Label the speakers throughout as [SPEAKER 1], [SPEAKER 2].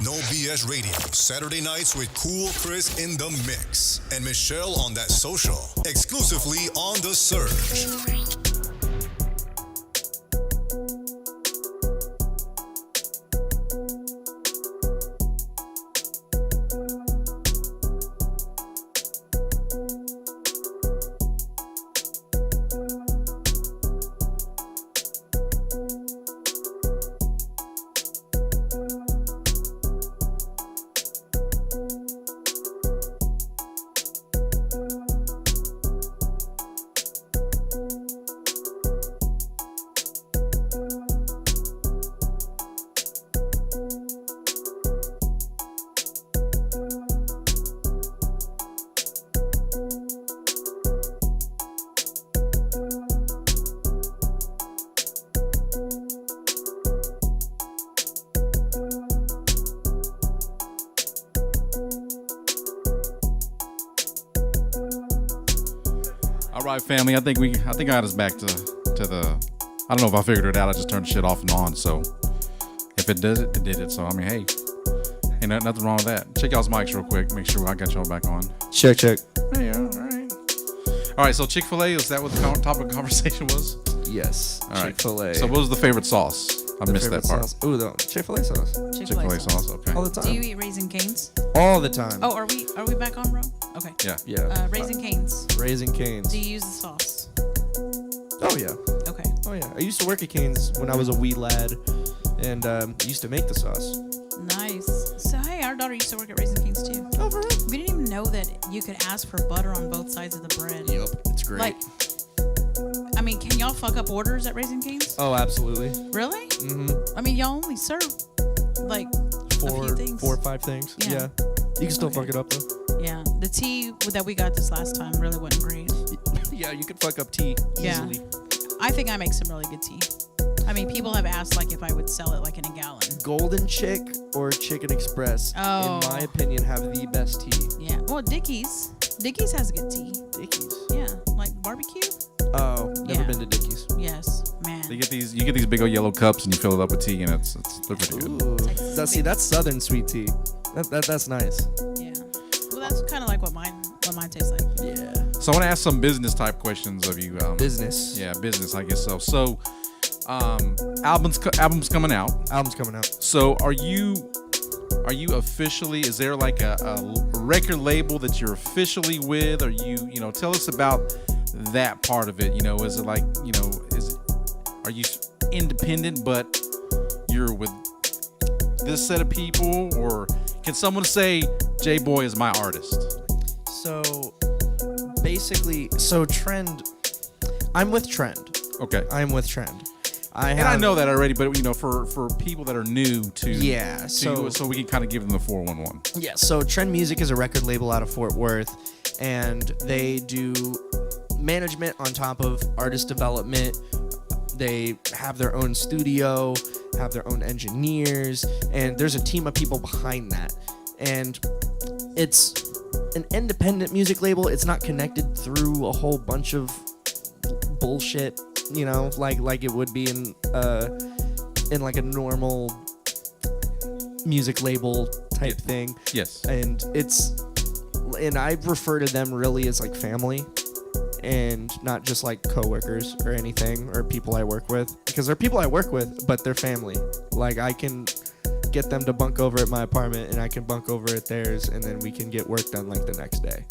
[SPEAKER 1] No BS Radio, Saturday nights with Cool Chris in the mix and Michelle on that social, exclusively on The Surge.
[SPEAKER 2] All right, family. I think I got us back to the. I don't know if I figured it out. I just turned the shit off and on. So if it does it, it did it. So I mean, hey, ain't nothing wrong with that. Check y'all's mics real quick. Make sure I got y'all back on.
[SPEAKER 3] Check.
[SPEAKER 2] Hey, all right. All right. So Chick-fil-A, is that what the topic of conversation was?
[SPEAKER 3] Yes.
[SPEAKER 2] All right.
[SPEAKER 3] Chick-fil-A.
[SPEAKER 2] So what was the favorite sauce? I missed that part.
[SPEAKER 3] Ooh, the Chick-fil-A sauce.
[SPEAKER 2] Chick-fil-A sauce. Okay.
[SPEAKER 3] All the time.
[SPEAKER 4] Do you eat Raising Cane's?
[SPEAKER 3] All the time.
[SPEAKER 4] Oh, are we back on, bro? Okay.
[SPEAKER 2] Yeah.
[SPEAKER 4] Raising Cane's.
[SPEAKER 3] Raising Cane's.
[SPEAKER 4] Do you use the sauce?
[SPEAKER 3] Oh yeah.
[SPEAKER 4] Okay.
[SPEAKER 3] Oh yeah. I used to work at Cane's when I was a wee lad, and used to make the sauce.
[SPEAKER 4] Nice. So hey, our daughter used to work at Raising Cane's too.
[SPEAKER 3] Oh, for real?
[SPEAKER 4] We didn't even know that you could ask for butter on both sides of the bread.
[SPEAKER 3] Yep. It's great.
[SPEAKER 4] Like, I mean, can y'all fuck up orders at Raising Cane's?
[SPEAKER 3] Oh, absolutely.
[SPEAKER 4] Really?
[SPEAKER 3] Mm-hmm.
[SPEAKER 4] I mean, y'all only serve like a few things.
[SPEAKER 3] 4 or 5 things.
[SPEAKER 4] Yeah.
[SPEAKER 3] You can still fuck it up though.
[SPEAKER 4] Yeah. The tea that we got this last time really wasn't great.
[SPEAKER 3] Yeah, you can fuck up tea easily.
[SPEAKER 4] Yeah. I think I make some really good tea. I mean, people have asked like if I would sell it like in a gallon.
[SPEAKER 3] Golden Chick or Chicken Express,
[SPEAKER 4] Oh.
[SPEAKER 3] in my opinion, have the best tea.
[SPEAKER 4] Yeah. Well, Dickie's has good tea.
[SPEAKER 3] Dickies.
[SPEAKER 4] Yeah. Like barbecue.
[SPEAKER 3] Oh, never
[SPEAKER 4] Yeah.
[SPEAKER 3] been to Dickies.
[SPEAKER 4] Yes, man.
[SPEAKER 2] You get these big old yellow cups and you fill it up with tea and they're pretty good.
[SPEAKER 3] Ooh.
[SPEAKER 4] Texas
[SPEAKER 3] That's Southern sweet tea. That's nice.
[SPEAKER 4] Yeah. Well, that's kind of like what mine tastes like.
[SPEAKER 3] Yeah.
[SPEAKER 2] So I want to ask some business type questions of you.
[SPEAKER 3] Business.
[SPEAKER 2] Yeah, business, I guess so. So, album's coming out.
[SPEAKER 3] Album's coming out.
[SPEAKER 2] So are you officially? Is there like a record label that you're officially with? Are you tell us about that part of it? Is it like are you independent but you're with this set of people, or can someone say JaeBoy is my artist?
[SPEAKER 3] So basically, Trend. I'm with Trend.
[SPEAKER 2] Okay.
[SPEAKER 3] I'm with Trend.
[SPEAKER 2] I know that already, but for people that are new to
[SPEAKER 3] so
[SPEAKER 2] we can kind of give them the 411.
[SPEAKER 3] Yeah, so Trend Music is a record label out of Fort Worth, and they do management on top of artist development. They have their own studio, have their own engineers, and there's a team of people behind that. And it's an independent music label. It's not connected through a whole bunch of bullshit, like it would be in like a normal music label type thing.
[SPEAKER 2] Yes.
[SPEAKER 3] And I refer to them really as like family, and not just like coworkers or anything, or people I work with, because they're people I work with, but they're family. Like, I can get them to bunk over at my apartment, and I can bunk over at theirs, and then we can get work done like the next day.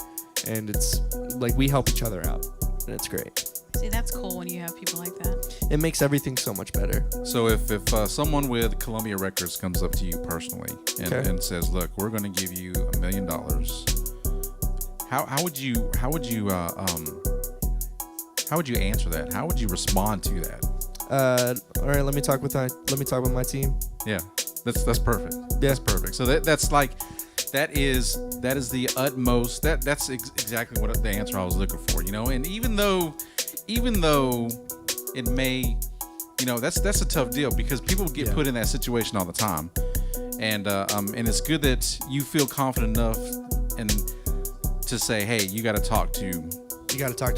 [SPEAKER 3] And it's like we help each other out, and it's great.
[SPEAKER 4] See, that's cool when you have people like that.
[SPEAKER 3] It makes everything so much better.
[SPEAKER 2] So if someone with Columbia Records comes up to you personally and says, "Look, we're going to give you $1 million," how would you answer that? How would you respond to that?
[SPEAKER 3] All right, let me talk with my team.
[SPEAKER 2] Yeah, that's perfect.
[SPEAKER 3] Yeah. That's
[SPEAKER 2] perfect. So that is the utmost. That's exactly what the answer I was looking for. And even though it may, that's a tough deal, because people get put in that situation all the time, and it's good that you feel confident enough and to say, hey, you got to talk to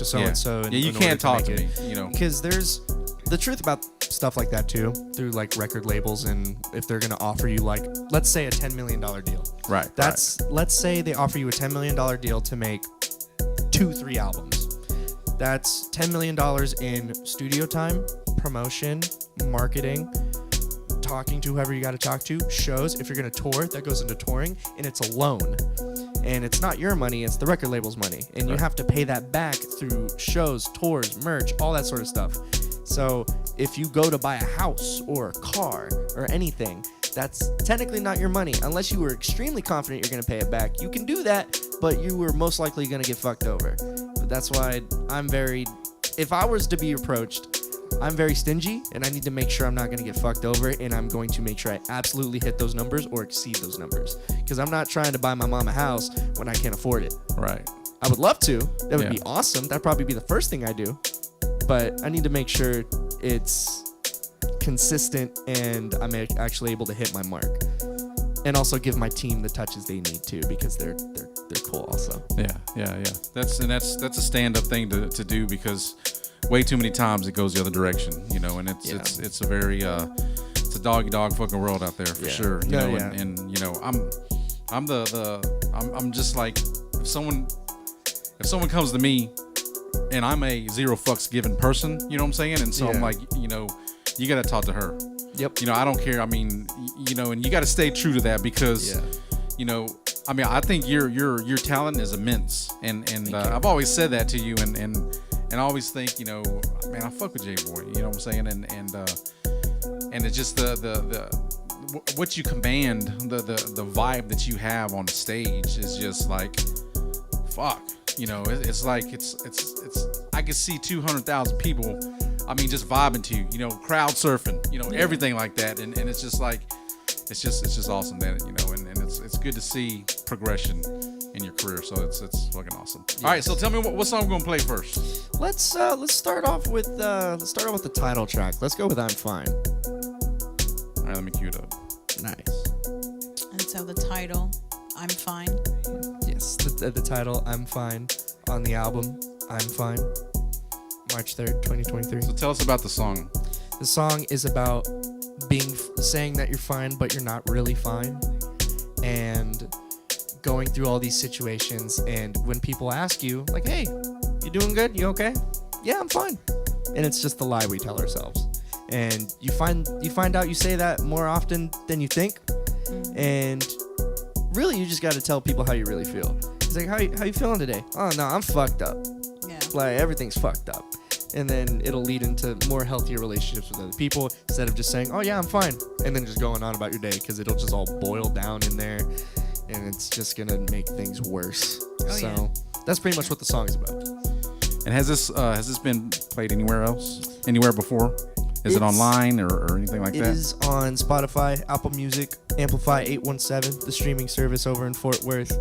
[SPEAKER 2] so and so.
[SPEAKER 3] Yeah, you
[SPEAKER 2] can't talk to me.
[SPEAKER 3] because there's the truth about stuff like that too, through like record labels, and if they're gonna offer you like, let's say a $10 million deal.
[SPEAKER 2] Right.
[SPEAKER 3] Let's say they offer you a $10 million deal to make 2-3 albums. That's $10 million in studio time, promotion, marketing, talking to whoever you got to talk to, shows. If you're going to tour, that goes into touring, and it's a loan. And it's not your money, it's the record label's money. And you have to pay that back through shows, tours, merch, all that sort of stuff. So if you go to buy a house or a car or anything, that's technically not your money. Unless you were extremely confident you're going to pay it back. You can do that, but you were most likely going to get fucked over. But that's why if I was to be approached, I'm very stingy, and I need to make sure I'm not going to get fucked over, and I'm going to make sure I absolutely hit those numbers or exceed those numbers. Because I'm not trying to buy my mom a house when I can't afford it.
[SPEAKER 2] Right.
[SPEAKER 3] I would love to. That would be awesome. That'd probably be the first thing I do. But I need to make sure it's consistent and I'm actually able to hit my mark. And also give my team the touches they need to, because they're cool also.
[SPEAKER 2] Yeah. That's a stand-up thing to do, because way too many times it goes the other direction, and it's a very it's a dog fucking world out there for sure. And I'm just like, if someone comes to me and I'm a zero fucks given person, you know what I'm saying? And so I'm like, you gotta talk to her.
[SPEAKER 3] Yep.
[SPEAKER 2] I don't care. I mean, and you gotta stay true to that, because I mean, I think your talent is immense, and I've always said that to you, and I always think, man, I fuck with JaeBoy, you know what I'm saying, and it's just the what you command, the vibe that you have on the stage is just like, fuck, it's like it's I can see 200,000 people, I mean, just vibing to you, crowd surfing, everything like that, and it's just like, it's just awesome that, and it's good to see progression in your career, so it's fucking awesome. Yes. All right, so tell me what song we're gonna play first.
[SPEAKER 3] Let's start off with the title track. Let's go with "I'm Fine."
[SPEAKER 2] All right, let me cue it up.
[SPEAKER 3] Nice.
[SPEAKER 4] And so the title, "I'm Fine."
[SPEAKER 3] Yes, the title "I'm Fine" on the album "I'm Fine," March 3rd, 2023.
[SPEAKER 2] So tell us about the song.
[SPEAKER 3] The song is about saying that you're fine, but you're not really fine, and going through all these situations, and when people ask you, like, hey, you doing good? You okay? Yeah, I'm fine. And it's just the lie we tell ourselves. And you find out you say that more often than you think. And really, you just got to tell people how you really feel. It's like, how you feeling today? Oh, no, I'm fucked up.
[SPEAKER 4] Yeah.
[SPEAKER 3] Like, everything's fucked up. And then it'll lead into more healthier relationships with other people, instead of just saying, oh, yeah, I'm fine, and then just going on about your day, because it'll just all boil down in there, and it's just going to make things worse. That's pretty much what the song is about.
[SPEAKER 2] And has this been played anywhere before? Is it online or anything like that? It is
[SPEAKER 3] on Spotify, Apple Music, Amplify 817, the streaming service over in Fort Worth,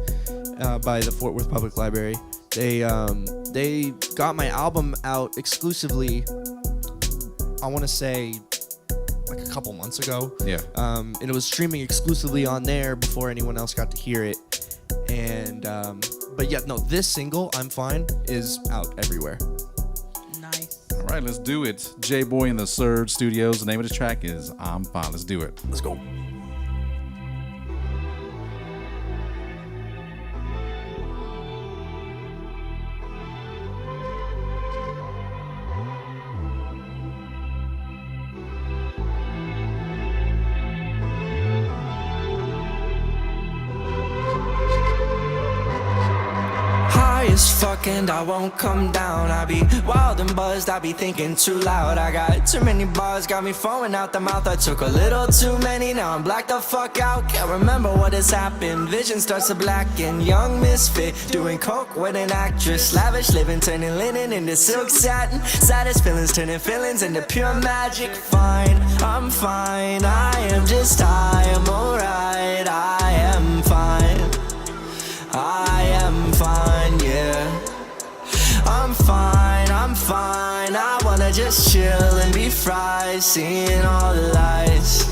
[SPEAKER 3] by the Fort Worth Public Library. They got my album out exclusively, I want to say, like a couple months ago.
[SPEAKER 2] Yeah.
[SPEAKER 3] And it was streaming exclusively on there before anyone else got to hear it. And but yeah, no, this single, "I'm Fine," is out everywhere.
[SPEAKER 4] Nice.
[SPEAKER 2] All right, let's do it. JaeBoy in the Surge Studios. The name of the track is "I'm Fine." Let's do it. Let's go.
[SPEAKER 5] As fuck and I won't come down. I be wild and buzzed, I be thinking too loud. I got too many bars, got me foaming out the mouth. I took a little too many, now I'm blacked the fuck out. Can't remember what has happened, vision starts to blacken. Young misfit, doing coke with an actress. Lavish living, turning linen into silk satin. Saddest feelings, turning feelings into pure magic. Fine, I'm fine, I am just high, I'm alright. I am fine, I am fine, yeah. I'm fine, I'm fine. I wanna just chill and be fried, seeing all the lights,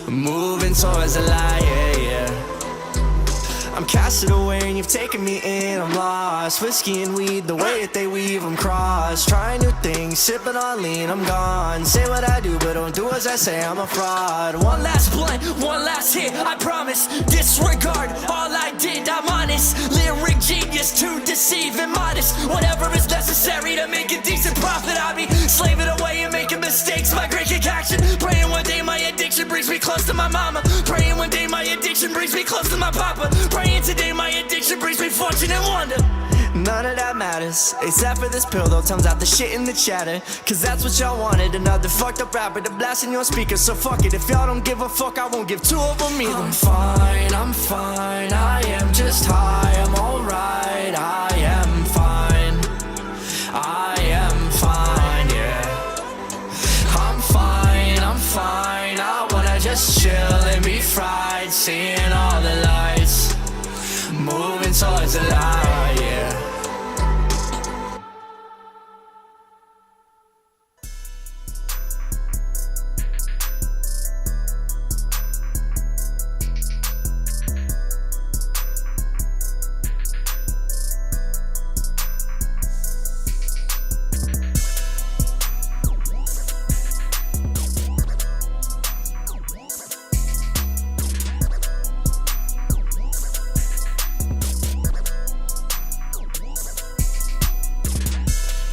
[SPEAKER 5] moving towards the light, yeah, yeah. I'm casted away and you've taken me in. I'm lost. Whiskey and weed, the way that they weave them cross. Trying new things, sipping on lean, I'm gone. Say what I do, but don't do as I say, I'm a fraud. One last blunt, one last hit, I promise. Disregard all I did, I'm honest. Lyric genius, too deceive and modest. Whatever is necessary to make a decent profit. I'll be slaving away and making mistakes. My great concoction. Praying one day my addiction brings me close to my mama. Praying one day my addiction brings me close to my papa. Praying today my addiction brings me fortune and wonder. None of that matters, except for this pill though. Turns out the shit in the chatter, cause that's what y'all wanted. Another fucked up rapper to blast in your speakers. So fuck it, if y'all don't give a fuck, I won't give two of them either. I'm fine, I am just high. I'm alright, I am fine, yeah. I'm fine, I wanna just chill and be fried. Seeing all the lights, moving towards the light, yeah.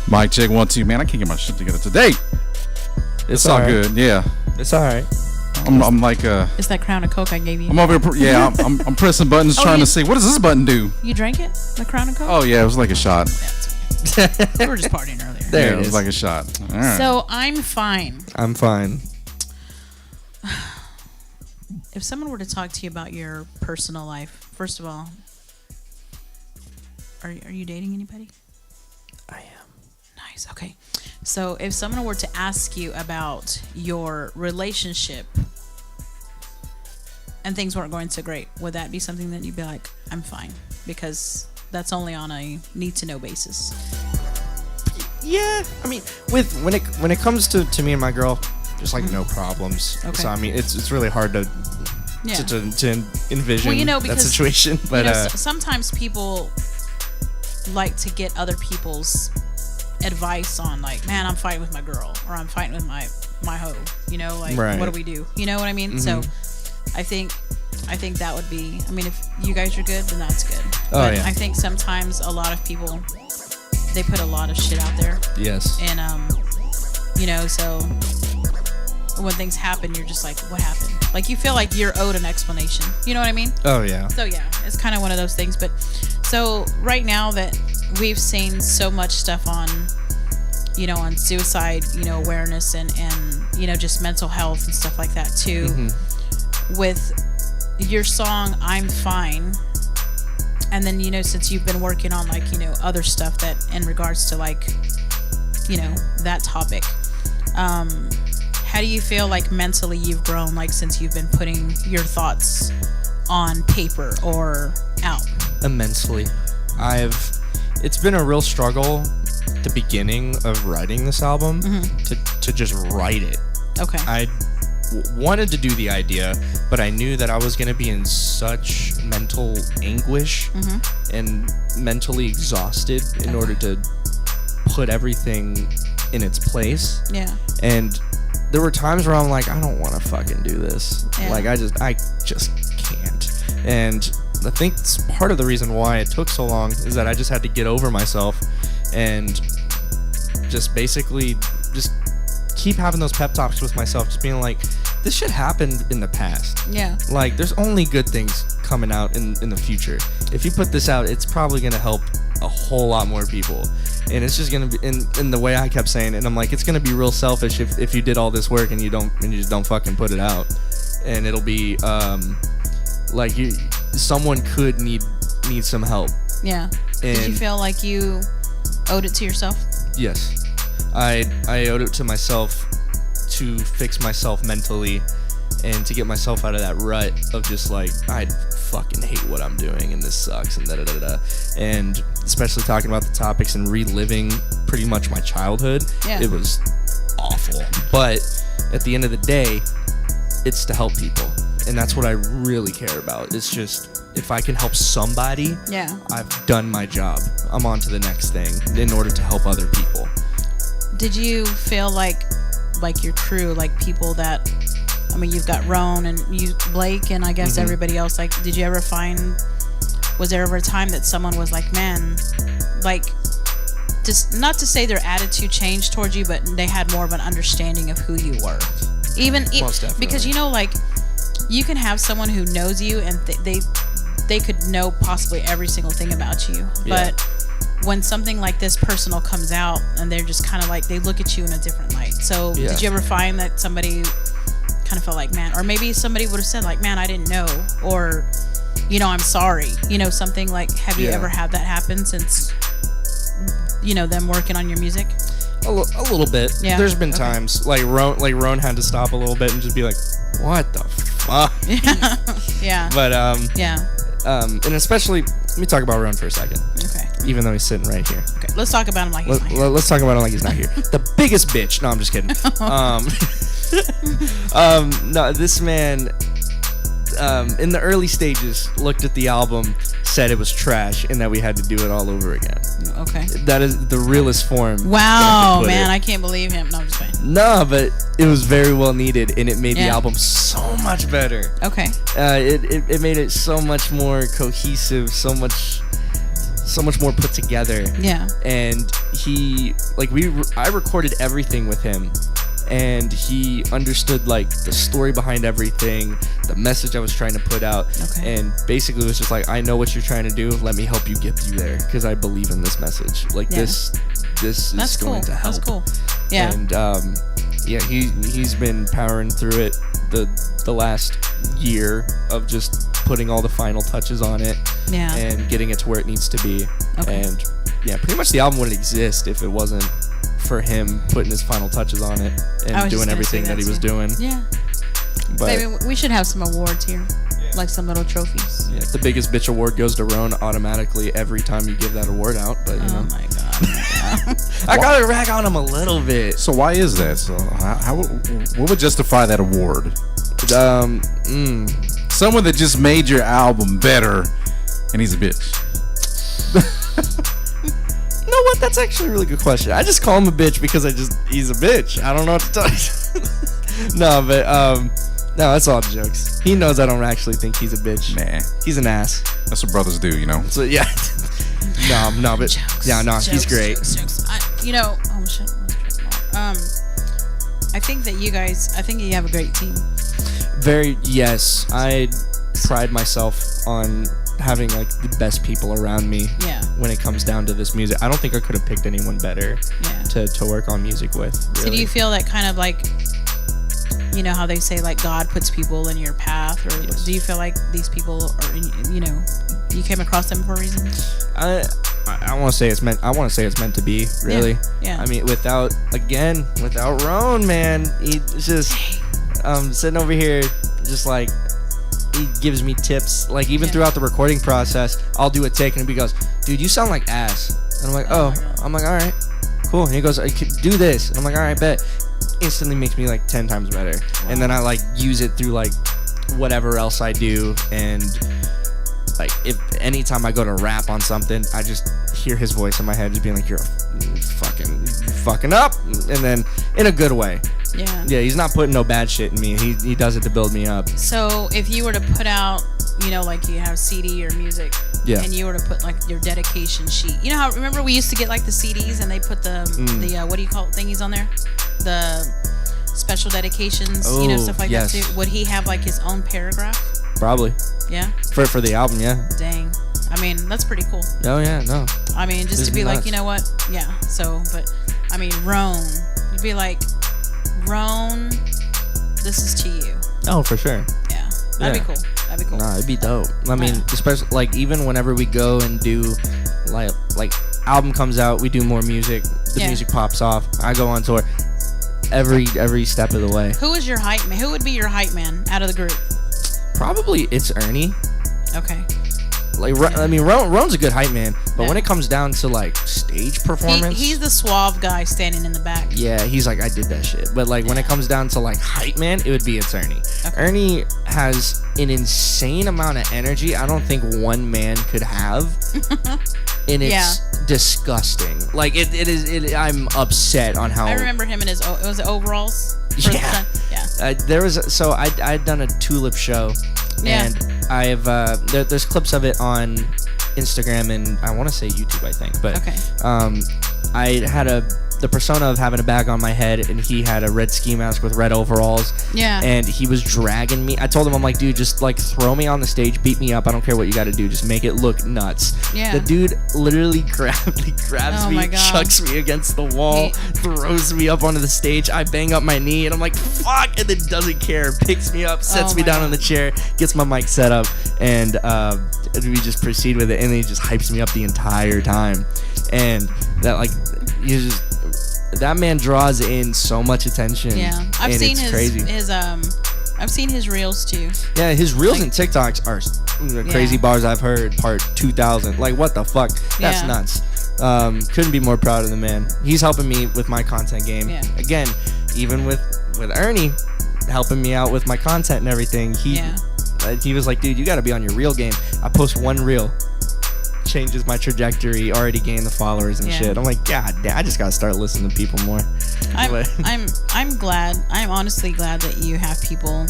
[SPEAKER 2] Mic check 1 2. Man, I can't get my shit together today. It's all
[SPEAKER 3] right.
[SPEAKER 2] good. Yeah,
[SPEAKER 3] It's all right.
[SPEAKER 2] I'm like
[SPEAKER 4] It's that Crown of Coke I gave you.
[SPEAKER 2] I'm over here. Yeah, I'm pressing buttons trying to see what does this button do.
[SPEAKER 4] You drank it? The Crown of Coke?
[SPEAKER 2] Oh yeah, it was like a shot.
[SPEAKER 4] Yeah, it's okay. We were just partying earlier.
[SPEAKER 3] There
[SPEAKER 2] Yeah,
[SPEAKER 3] it
[SPEAKER 2] it was
[SPEAKER 3] is.
[SPEAKER 2] like a shot. All right.
[SPEAKER 4] So I'm fine.
[SPEAKER 3] I'm fine.
[SPEAKER 4] If someone were to talk to you about your personal life, first of all, are you dating anybody?
[SPEAKER 3] I am.
[SPEAKER 4] Nice. Okay. So if someone were to ask you about your relationship and things weren't going so great, would that be something that you'd be like, I'm fine? Because that's only on a need to know basis.
[SPEAKER 3] Yeah, I mean, when it comes to me and my girl, just like no problems.
[SPEAKER 4] Okay.
[SPEAKER 3] So I mean, it's really hard to
[SPEAKER 4] Yeah.
[SPEAKER 3] to envision
[SPEAKER 4] Well, you know,
[SPEAKER 3] that
[SPEAKER 4] because,
[SPEAKER 3] situation. But
[SPEAKER 4] you know, sometimes people like to get other people's advice on, like, man, I'm fighting with my girl, or I'm fighting with my hoe. You know, like,
[SPEAKER 3] Right.
[SPEAKER 4] what do we do? You know what I mean? So I think that would be, I mean, if you guys are good, then that's good. But
[SPEAKER 3] yeah.
[SPEAKER 4] I think sometimes a lot of people, they put a lot of shit out there,
[SPEAKER 3] yes,
[SPEAKER 4] and you know, so when things happen, you're just like, what happened? Like, you feel like you're owed an explanation. You know what I mean?
[SPEAKER 3] oh yeah,
[SPEAKER 4] So yeah, it's kind of one of those things. But so right now that we've seen so much stuff on, you know, on suicide, you know, awareness and you know, just mental health and stuff like that too. With your song I'm Fine, and then, you know, since you've been working on, like, you know, other stuff that in regards to, like, you know, that topic, how do you feel like mentally you've grown, like, since you've been putting your thoughts on paper or out?
[SPEAKER 3] immensely. It's been a real struggle, the beginning of writing this album, to just write it.
[SPEAKER 4] Okay.
[SPEAKER 3] I wanted to do the idea, but I knew that I was going to be in such mental anguish and mentally exhausted in order to put everything in its place.
[SPEAKER 4] Yeah.
[SPEAKER 3] And there were times where I'm like, I don't want to fucking do this.
[SPEAKER 4] Yeah.
[SPEAKER 3] Like, I just can't. And I think part of the reason why it took so long is that I just had to get over myself and just basically just keep having those pep talks with myself, just being like, this shit happened in the past.
[SPEAKER 4] Yeah.
[SPEAKER 3] Like, there's only good things coming out in the future. If you put this out, it's probably going to help a whole lot more people. And it's just going to be, in the way I kept saying it, and I'm like, it's going to be real selfish if you did all this work and you just don't fucking put it out. And it'll be, like, someone could need some help.
[SPEAKER 4] Yeah. Did you
[SPEAKER 3] And-
[SPEAKER 4] feel like you owed it to yourself?
[SPEAKER 3] Yes. I owed it to myself to fix myself mentally and to get myself out of that rut of just like, I fucking hate what I'm doing and this sucks and da-da-da-da. And especially talking about the topics and reliving pretty much my childhood,
[SPEAKER 4] Yeah.
[SPEAKER 3] it was awful. But at the end of the day, it's to help people. and that's what I really care about. It's just, if I can help somebody,
[SPEAKER 4] Yeah.
[SPEAKER 3] I've done my job. I'm on to the next thing in order to help other people.
[SPEAKER 4] Did you feel like your crew, like people that, I mean, you've got Roan and you, Blake, and I guess everybody else, like, did you ever find, was there ever a time that someone was like, man, like, just not to say their attitude changed towards you, but they had more of an understanding of who you were?
[SPEAKER 3] Most definitely.
[SPEAKER 4] Because, you know, like, you can have someone who knows you and they could know possibly every single thing about you.
[SPEAKER 3] Yeah.
[SPEAKER 4] But when something like this personal comes out and they're just kind of like, they look at you in a different light. So
[SPEAKER 3] Yeah.
[SPEAKER 4] did you ever find that somebody kind of felt like, man, or maybe somebody would have said like, man, I didn't know, or, you know, I'm sorry, you know, something like, have you
[SPEAKER 3] Yeah.
[SPEAKER 4] ever had that happen since, you know, them working on your music?
[SPEAKER 3] A little bit.
[SPEAKER 4] Yeah,
[SPEAKER 3] There's been
[SPEAKER 4] okay.
[SPEAKER 3] times like Roan had to stop a little bit and just be like, "What the fuck?"
[SPEAKER 4] Yeah.
[SPEAKER 3] But
[SPEAKER 4] Yeah.
[SPEAKER 3] and especially, let me talk about Roan for a second.
[SPEAKER 4] Okay.
[SPEAKER 3] Even though he's sitting right here.
[SPEAKER 4] Okay. Let's talk about him like he's not here.
[SPEAKER 3] Let's talk about him like he's not here. The biggest bitch. No, I'm just kidding. No, this man, in the early stages, looked at the album, said it was trash, and that we had to do it all over again.
[SPEAKER 4] Okay.
[SPEAKER 3] That is the realest form.
[SPEAKER 4] Wow,
[SPEAKER 3] put
[SPEAKER 4] man,
[SPEAKER 3] it.
[SPEAKER 4] I can't believe him. No, I'm just playing.
[SPEAKER 3] No, but it was very well needed, and it made the
[SPEAKER 4] Yeah.
[SPEAKER 3] album so much better.
[SPEAKER 4] Okay.
[SPEAKER 3] It made it so much more cohesive, so much more put together.
[SPEAKER 4] Yeah.
[SPEAKER 3] And he, like, I recorded everything with him, and he understood like the story behind everything, the message I was trying to put out.
[SPEAKER 4] Okay.
[SPEAKER 3] And basically it was just like, I know what you're trying to do, let me help you get you there, because I believe in this message. Like,
[SPEAKER 4] Yeah.
[SPEAKER 3] this is
[SPEAKER 4] That's cool.
[SPEAKER 3] going to help.
[SPEAKER 4] That's cool. Yeah.
[SPEAKER 3] And yeah, he's been powering through it the last year of just putting all the final touches on it,
[SPEAKER 4] Yeah.
[SPEAKER 3] and getting it to where it needs to be.
[SPEAKER 4] Okay.
[SPEAKER 3] And yeah, pretty much the album wouldn't exist if it wasn't for him putting his final touches on it
[SPEAKER 4] I was
[SPEAKER 3] and
[SPEAKER 4] just
[SPEAKER 3] doing
[SPEAKER 4] gonna
[SPEAKER 3] everything
[SPEAKER 4] say
[SPEAKER 3] that he was
[SPEAKER 4] too.
[SPEAKER 3] doing.
[SPEAKER 4] Yeah.
[SPEAKER 3] But
[SPEAKER 4] Maybe we should have some awards here, like some little trophies.
[SPEAKER 3] yeah, the biggest bitch award goes to Roan automatically every time you give that award out. But you
[SPEAKER 4] Oh
[SPEAKER 3] know,
[SPEAKER 4] my god.
[SPEAKER 3] I gotta rag on him a little bit.
[SPEAKER 2] So why is that? So what would justify that award? Someone that just made your album better, and he's a bitch.
[SPEAKER 3] You know what? That's actually a really good question. I just call him a bitch because he's a bitch. I don't know what to tell you. No, but no, that's all jokes. He knows I don't actually think he's a bitch.
[SPEAKER 2] Nah,
[SPEAKER 3] He's an ass.
[SPEAKER 2] that's what brothers do, you know.
[SPEAKER 3] So yeah. no, but
[SPEAKER 4] Jokes,
[SPEAKER 3] yeah, no, he's
[SPEAKER 4] jokes,
[SPEAKER 3] great.
[SPEAKER 4] jokes. You know, oh shit. I think that I think you have a great team.
[SPEAKER 3] Yes, I pride myself on having like the best people around me.
[SPEAKER 4] Yeah.
[SPEAKER 3] When it comes down to this music, I don't think I could have picked anyone better
[SPEAKER 4] Yeah.
[SPEAKER 3] to work on music with.
[SPEAKER 4] So
[SPEAKER 3] Really.
[SPEAKER 4] do you feel that kind of like, you know how they say like God puts people in your path, or
[SPEAKER 3] Yes.
[SPEAKER 4] do you feel like these people are, you know, you came across them for a reason?
[SPEAKER 3] I want to say it's meant. I want to say it's meant to be. Really.
[SPEAKER 4] Yeah.
[SPEAKER 3] I mean, without Roan, man, he's just sitting over here, just like he gives me tips. Like even
[SPEAKER 4] Yeah.
[SPEAKER 3] throughout the recording process, I'll do a take and he goes, "Dude, you sound like ass." And I'm like,
[SPEAKER 4] Oh
[SPEAKER 3] "Oh."
[SPEAKER 4] my God.
[SPEAKER 3] I'm like, "All right, cool." And he goes, "I could do this." And I'm like, "All right, bet." Instantly makes me like 10 times better. And then I like use it through like whatever else I do, and like if anytime I go to rap on something, I just hear his voice in my head just being like, you're fucking up, and then in a good way.
[SPEAKER 4] Yeah.
[SPEAKER 3] He's not putting no bad shit in me. He does it to build me up.
[SPEAKER 4] So if you were to put out, you know, like you have CD or music,
[SPEAKER 3] Yeah.
[SPEAKER 4] and you were to put like your dedication sheet, you know how, remember we used to get like the CDs and they put the what do you call it, thingies on there, the special dedications, you know,
[SPEAKER 3] Oh,
[SPEAKER 4] stuff like
[SPEAKER 3] yes.
[SPEAKER 4] that too. Would he have like his own paragraph?
[SPEAKER 3] Probably
[SPEAKER 4] Yeah.
[SPEAKER 3] for the album. Yeah.
[SPEAKER 4] Dang. I mean, that's pretty cool.
[SPEAKER 3] Oh yeah. No.
[SPEAKER 4] I mean, just
[SPEAKER 3] This
[SPEAKER 4] to be
[SPEAKER 3] is
[SPEAKER 4] like,
[SPEAKER 3] nuts.
[SPEAKER 4] you know what? Yeah. So, but I mean, Roan, you'd be like, Roan, this is to you.
[SPEAKER 3] Oh, for sure.
[SPEAKER 4] Yeah. That'd
[SPEAKER 3] Yeah.
[SPEAKER 4] be cool. That'd be cool.
[SPEAKER 3] Nah, it'd be dope. I mean,
[SPEAKER 4] Yeah.
[SPEAKER 3] especially like even whenever we go and do like album comes out, we do more music. The
[SPEAKER 4] Yeah.
[SPEAKER 3] music pops off. I go on tour. Every step of the way.
[SPEAKER 4] Who is your hype man? Who would be your hype man out of the group?
[SPEAKER 3] Probably it's Ernie.
[SPEAKER 4] Okay.
[SPEAKER 3] Like, I mean, Ron's a good hype man, but when it comes down to like stage performance,
[SPEAKER 4] he's the suave guy standing in the back.
[SPEAKER 3] Yeah, he's like, I did that shit. But like when it comes down to like hype man, it would be Ernie. Okay. Ernie has an insane amount of energy I don't think one man could have. And it's disgusting. Like it is. I'm upset on how.
[SPEAKER 4] I remember him in his overalls.
[SPEAKER 3] Yeah. I'd done a Tulip show, and I've there's clips of it on Instagram and I want to say YouTube, I think. But I had the persona of having a bag on my head, and he had a red ski mask with red overalls. Yeah. And he was dragging me. I told him, I'm like, dude, just like throw me on the stage, beat me up. I don't care what you got to do. Just make it look nuts. Yeah. The dude literally grabs me, chucks me against the wall, throws me up onto the stage. I bang up my knee, and I'm like, fuck, and then doesn't care. Picks me up, sets me down on the chair, gets my mic set up, and we just proceed with it. And then he just hypes me up the entire time. And that, like, that man draws in so much attention. Yeah, I've seen I've seen his reels too. Yeah, his reels and TikToks are crazy bars I've heard. Part 2000. Like, what the fuck? That's nuts. Couldn't be more proud of the man. He's helping me with my content game. Yeah. Again, even with Ernie helping me out with my content and everything. He was like, dude, you got to be on your reel game. I post one reel, changes my trajectory, already gained the followers and shit. I'm like, God damn, I just gotta start listening to people more. I'm glad. I'm honestly glad that you have people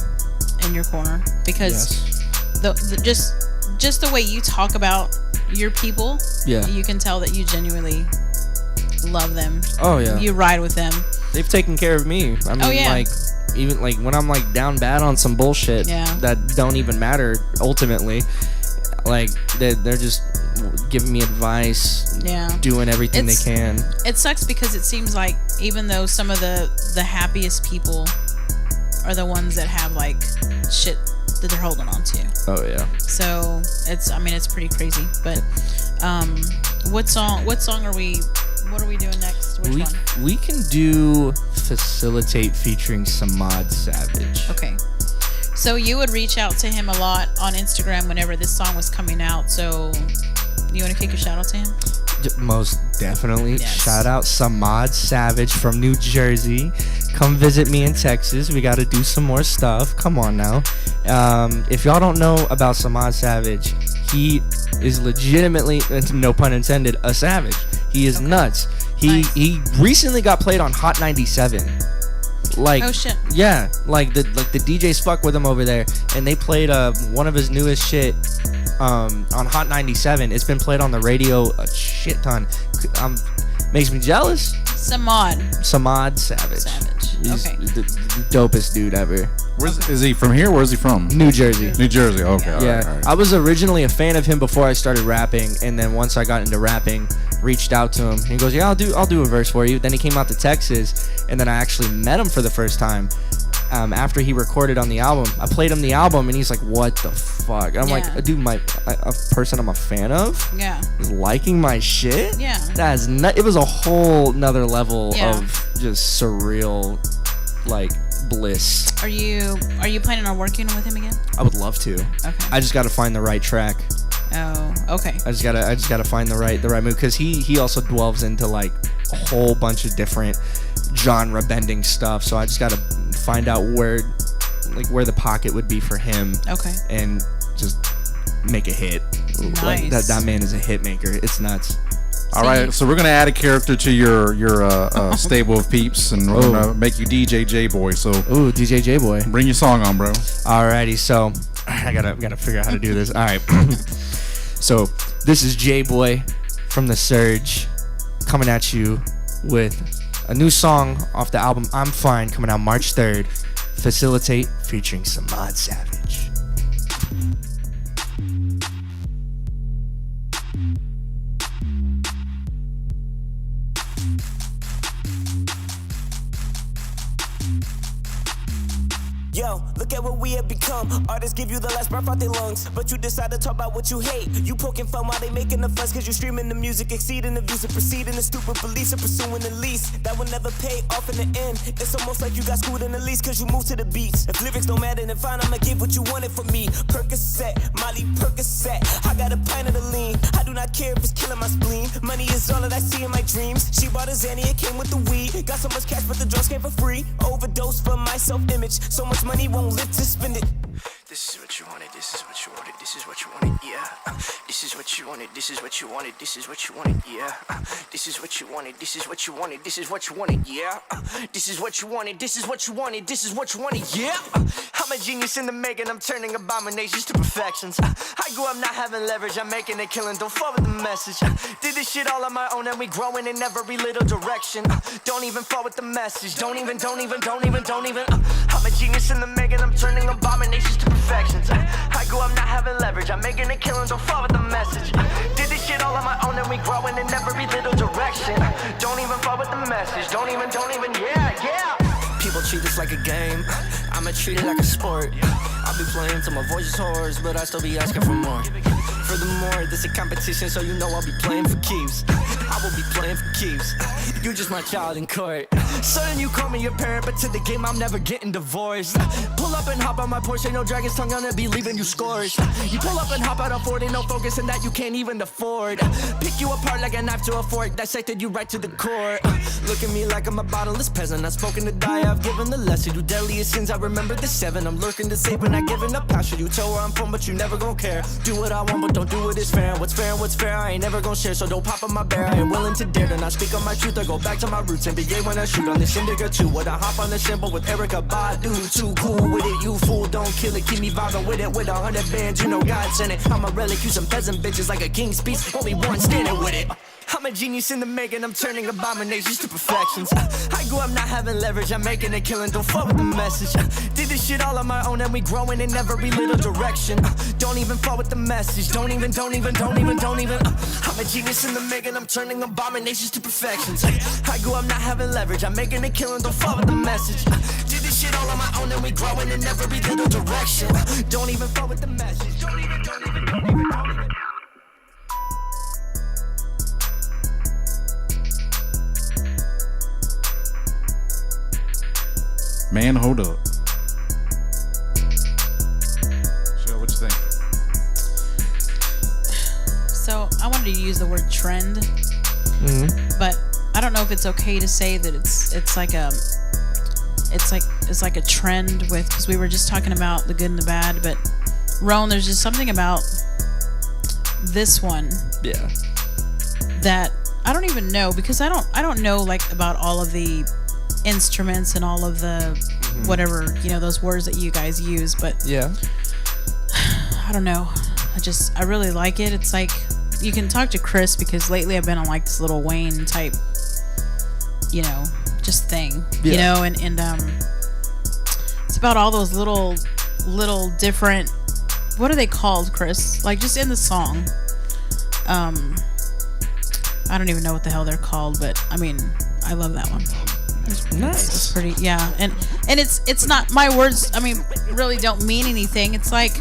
[SPEAKER 3] in your corner, because just the way you talk about your people, you can tell that you genuinely love them. Oh yeah, you ride with them. They've taken care of me. I mean, like, even like when I'm like down bad on some bullshit that don't even matter ultimately, like they're just giving me advice, doing everything they can. It sucks because it seems like even though some of the happiest people are the ones that have like shit that they're holding on to. Oh yeah. So it's pretty crazy. But what song are we doing next? Which one? We can do Facilitate featuring Samad Savage. Okay. So you would reach out to him a lot on Instagram whenever this song was coming out. So you want to kick a shout out to him? Most definitely. Yes. Shout out Samad Savage from New Jersey. Come visit me in Texas. We got to do some more stuff. Come on now. If y'all don't know about Samad Savage, he is legitimately, no pun intended, a savage. He is nuts. He recently got played on Hot 97. Like, oh shit. Yeah, like the DJs fuck with him over there, and they played one of his newest shit on Hot 97. It's been played on the radio a shit ton. Makes me jealous. Samad Savage. He's the dopest dude ever. Is he from here? Where's he from? New Jersey. New Jersey. Okay. Yeah. All right. I was originally a fan of him before I started rapping, and then once I got into rapping, reached out to him. And he goes, "Yeah, I'll do a verse for you." Then he came out to Texas, and then I actually met him for the first time. After he recorded on the album, I played him the album, and he's like, "What the fuck?" I'm like, "Dude, a person I'm a fan of, is liking my shit." Yeah, that's it was a whole nother level of just surreal, like, bliss. Are you planning on working with him again? I would love to. Okay. I just got to find the right track. Oh, okay. I just gotta find the right move, because he also delves into like a whole bunch of different genre bending stuff. So I just gotta find out where the pocket would be for him. Okay. And just make a hit. Nice. Like that man is a hit maker. It's nuts. All right, so we're gonna add a character to your stable of peeps, and we're gonna make you DJ JaeBoy. So DJ JaeBoy, bring your song on, bro. Alrighty, so I gotta figure out how to do this. All right, so this is JaeBoy from The Surge coming at you with a new song off the album I'm Fine, coming out March 3rd. Facilitate featuring Samad Savage.
[SPEAKER 6] Yo, look at what we have become. Artists give you the last breath out their lungs, but you decide to talk about what you hate. You poking fun while they making the fuss, cause you streaming the music, exceeding the views, and proceeding the stupid beliefs, and pursuing the lease that will never pay off in the end. It's almost like you got schooled in the least, cause you moved to the beats. If lyrics don't matter, then fine, I'ma give what you wanted from me. Percocet, Molly Percocet. I got a pint Money is all that I see in my dreams. She bought a Zanny, it came with the weed. Got so much cash, but the drugs came for free. Overdose for my self-image. So much money won't live to spend it.
[SPEAKER 5] This is what you wanted, this is what you wanted, this is what you wanted, yeah. This is what you wanted, this is what you wanted, this is what you wanted, yeah. This is what you wanted, this is what you wanted, this is what you wanted, yeah. This is what you wanted, this is what you wanted, this is what you wanted, yeah. I'm a genius in the making, I'm turning abominations to perfections. I grew up not having leverage, I'm making a killing, don't forward the message. Did this shit all on my own and we growing in every little direction. Don't even forward the message, don't even. I'm a genius in the making, I'm turning abominations to perfections. I grew up not having leverage, I'm making a killing, don't forward the message. Did this shit all on my own and we growing in every little direction. Don't even forward the message, don't even, yeah. People treat this like a game, I'ma treat it like a sport. I'll be playing till my voice is hoarse, but I still be asking for more. Furthermore, this a competition, so you know I'll be playing for keeps. I will be playing for keeps. You just my child in court. Son, you call me your parent, but to the game I'm never getting divorced. Pull up and hop on my Porsche, ain't no dragon's tongue, gonna be leaving you scores. You pull up and hop out of Ford, ain't no focus in that you can't even afford. Pick you apart like a knife to a fork, dissected you right to the core. Look at me like I'm a bottomless peasant, I've spoken to die, I've given the lesson. You deadliest sins, I remember the 7. I'm lurking to save when I giving up passion. You tell where I'm from, but you never gon' care. Do what I want, but don't do what is fair. What's fair and what's fair, I ain't never gon' share. So don't pop on my bear, I ain't willing to dare to not speak on my truth or go back to my roots. NBA when I shoot on this indica too. Would I hop on the symbol with Erica Badu? Too cool with it, you fool, don't kill it. Keep me vibing with it with 100 bands, you know God sent it. I'm a relic, you some peasant bitches like a king's piece. Only one standing with it. I'm a genius in the making, I'm turning abominations to perfections. I grew up not having leverage, I'm making a killing, don't forward the message. Did this shit all on my own and we growing in every little direction. Don't even forward the message, don't even. I'm a genius in the making, I'm turning abominations to perfections. I grew up not having leverage, I'm making a killing, don't forward the message. Did this shit all on my own and we growing in every little direction. Don't even forward the message, don't even.
[SPEAKER 2] Man, hold up. Michelle, what you think?
[SPEAKER 4] So I wanted to use the word trend, but I don't know if it's okay to say that it's like a trend with, because we were just talking about the good and the bad, but Roan, there's just something about this one,
[SPEAKER 3] Yeah.
[SPEAKER 4] that I don't even know, because I don't know like about all of the instruments and all of the whatever, those words that you guys use, but
[SPEAKER 3] Yeah.
[SPEAKER 4] I don't know. I really like it. It's like you can talk to Chris, because lately I've been on like this little Wayne type, just thing, and it's about all those little different, what are they called, Chris? Like just in the song. I don't even know what the hell they're called, but I mean, I love that one.
[SPEAKER 3] Nice.
[SPEAKER 4] It's pretty, yeah, and it's not my words. I mean, really don't mean anything. It's like,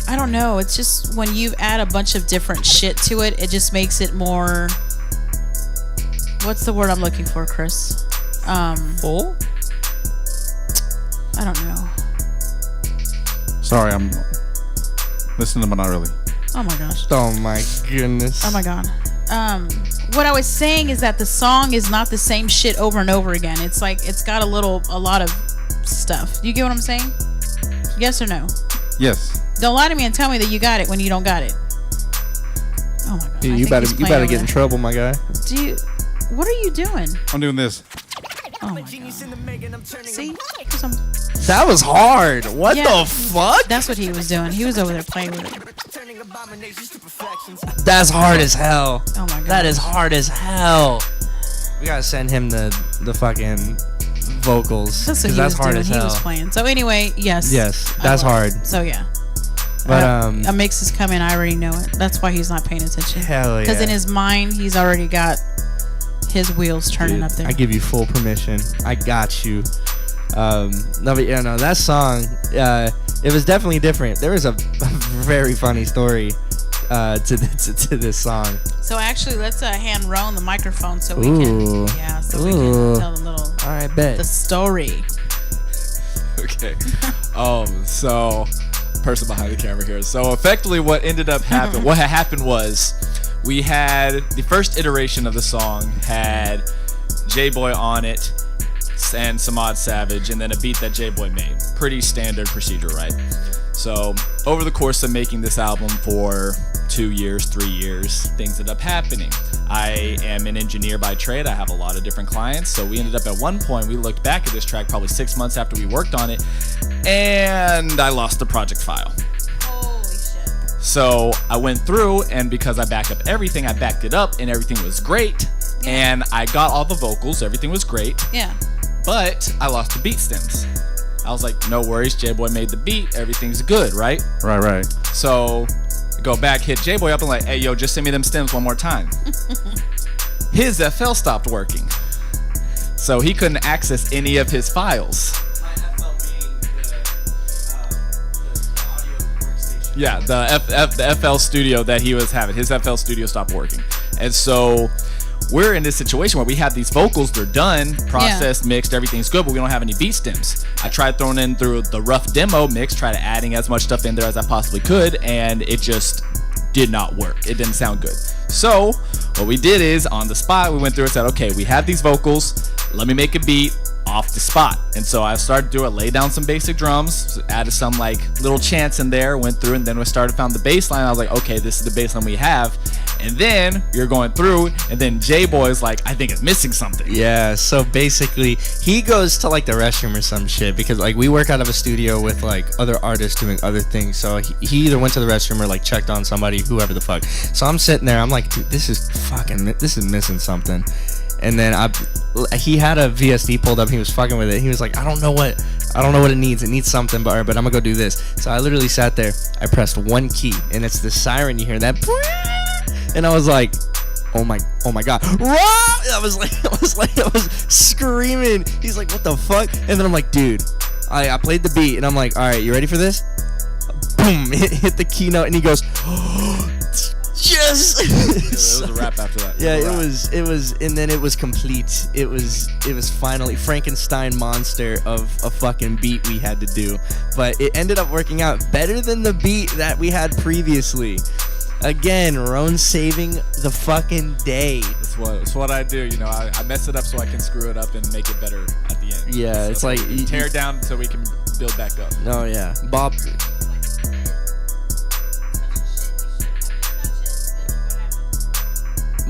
[SPEAKER 4] I don't know. It's just when you add a bunch of different shit to it, it just makes it more. What's the word I'm looking for, Chris?
[SPEAKER 3] Full?
[SPEAKER 4] I don't know.
[SPEAKER 2] Sorry, I'm listening, but not really.
[SPEAKER 3] Oh my gosh. Oh my goodness.
[SPEAKER 4] Oh my god. What I was saying is that the song is not the same shit over and over again. It's like it's got a lot of stuff. You get what I'm saying? Yes or no?
[SPEAKER 2] Yes.
[SPEAKER 4] Don't lie to me and tell me that you got it when you don't got it. Oh my god.
[SPEAKER 3] Dude, you better get in trouble, my guy.
[SPEAKER 4] What are you doing?
[SPEAKER 2] I'm doing this.
[SPEAKER 4] Oh my god. See?
[SPEAKER 3] That was hard. What the fuck?
[SPEAKER 4] That's what he was doing. He was over there playing with it.
[SPEAKER 3] That's hard as hell.
[SPEAKER 4] Oh my god.
[SPEAKER 3] That is hard as hell. We gotta send him the fucking vocals.
[SPEAKER 4] That's what he was doing. He was playing. So anyway, yes.
[SPEAKER 3] Yes, that's hard.
[SPEAKER 4] So yeah.
[SPEAKER 3] But
[SPEAKER 4] a mix is coming. I already know it. That's why he's not paying attention.
[SPEAKER 3] Hell yeah.
[SPEAKER 4] Because in his mind, he's already got his wheels turning up there.
[SPEAKER 3] I give you full permission. I got you. No, but that song, it was definitely different. There was a very funny story to this song.
[SPEAKER 4] So actually, let's hand Roan the microphone so we can, we can tell the story.
[SPEAKER 7] Okay. So person behind the camera here. So effectively, what ended up happening, what had happened was, we had the first iteration of the song had JaeBoy on it and Samad Savage, and then a beat that JaeBoy made. Pretty standard procedure, right? So over the course of making this album for 2 years, 3 years, things ended up happening. I am an engineer by trade. I have a lot of different clients. So we ended up at one point, we looked back at this track probably 6 months after we worked on it, and I lost the project file.
[SPEAKER 4] Holy shit.
[SPEAKER 7] So I went through, and because I backed up everything, I backed it up and everything was great.
[SPEAKER 4] Yeah.
[SPEAKER 7] And I got all the vocals, everything was great,
[SPEAKER 4] Yeah.
[SPEAKER 7] but I lost the beat stems. I was like, no worries, JaeBoy made the beat, everything's good, right?
[SPEAKER 2] Right.
[SPEAKER 7] So go back, hit JaeBoy up and like, hey, yo, just send me them stems one more time. His FL stopped working. So he couldn't access any of his files. Yeah, the FL studio that he was having. His FL studio stopped working. And so we're in this situation where we have these vocals, they're done, processed, mixed, everything's good, but we don't have any beat stems. I tried throwing in through the rough demo mix, tried adding as much stuff in there as I possibly could, and it just did not work. It didn't sound good. So what we did is, on the spot, we went through and said, okay, we have these vocals, let me make a beat off the spot. And so I started to lay down some basic drums, added some like little chants in there, went through, and then we found the bass line. I was like, okay, this is the bass line we have. And then you're going through, and then JaeBoy's like, I think it's missing something.
[SPEAKER 3] Yeah, so basically he goes to like the restroom or some shit, because like we work out of a studio with like other artists doing other things. So he either went to the restroom or like checked on somebody, whoever the fuck. So I'm sitting there, I'm like, dude, this is missing something. And then he had a VSD pulled up. He was fucking with it. He was like, I don't know what it needs. It needs something, but I'm gonna go do this. So I literally sat there. I pressed one key, and it's the siren. You hear that? And I was like, oh my god! I was screaming. He's like, what the fuck? And then I'm like, dude, I played the beat, and I'm like, all right, you ready for this? Boom! Hit the keynote, and he goes, yes.
[SPEAKER 7] It was a wrap after that.
[SPEAKER 3] Yeah, it was, and then it was complete. It was finally Frankenstein monster of a fucking beat we had to do, but it ended up working out better than the beat that we had previously. Again, Roan saving the fucking day.
[SPEAKER 7] That's what I do. You know, I mess it up so I can screw it up and make it better at the end.
[SPEAKER 3] Yeah,
[SPEAKER 7] so
[SPEAKER 3] it's like
[SPEAKER 7] tear it down so we can build back up.
[SPEAKER 3] Oh yeah, Bob.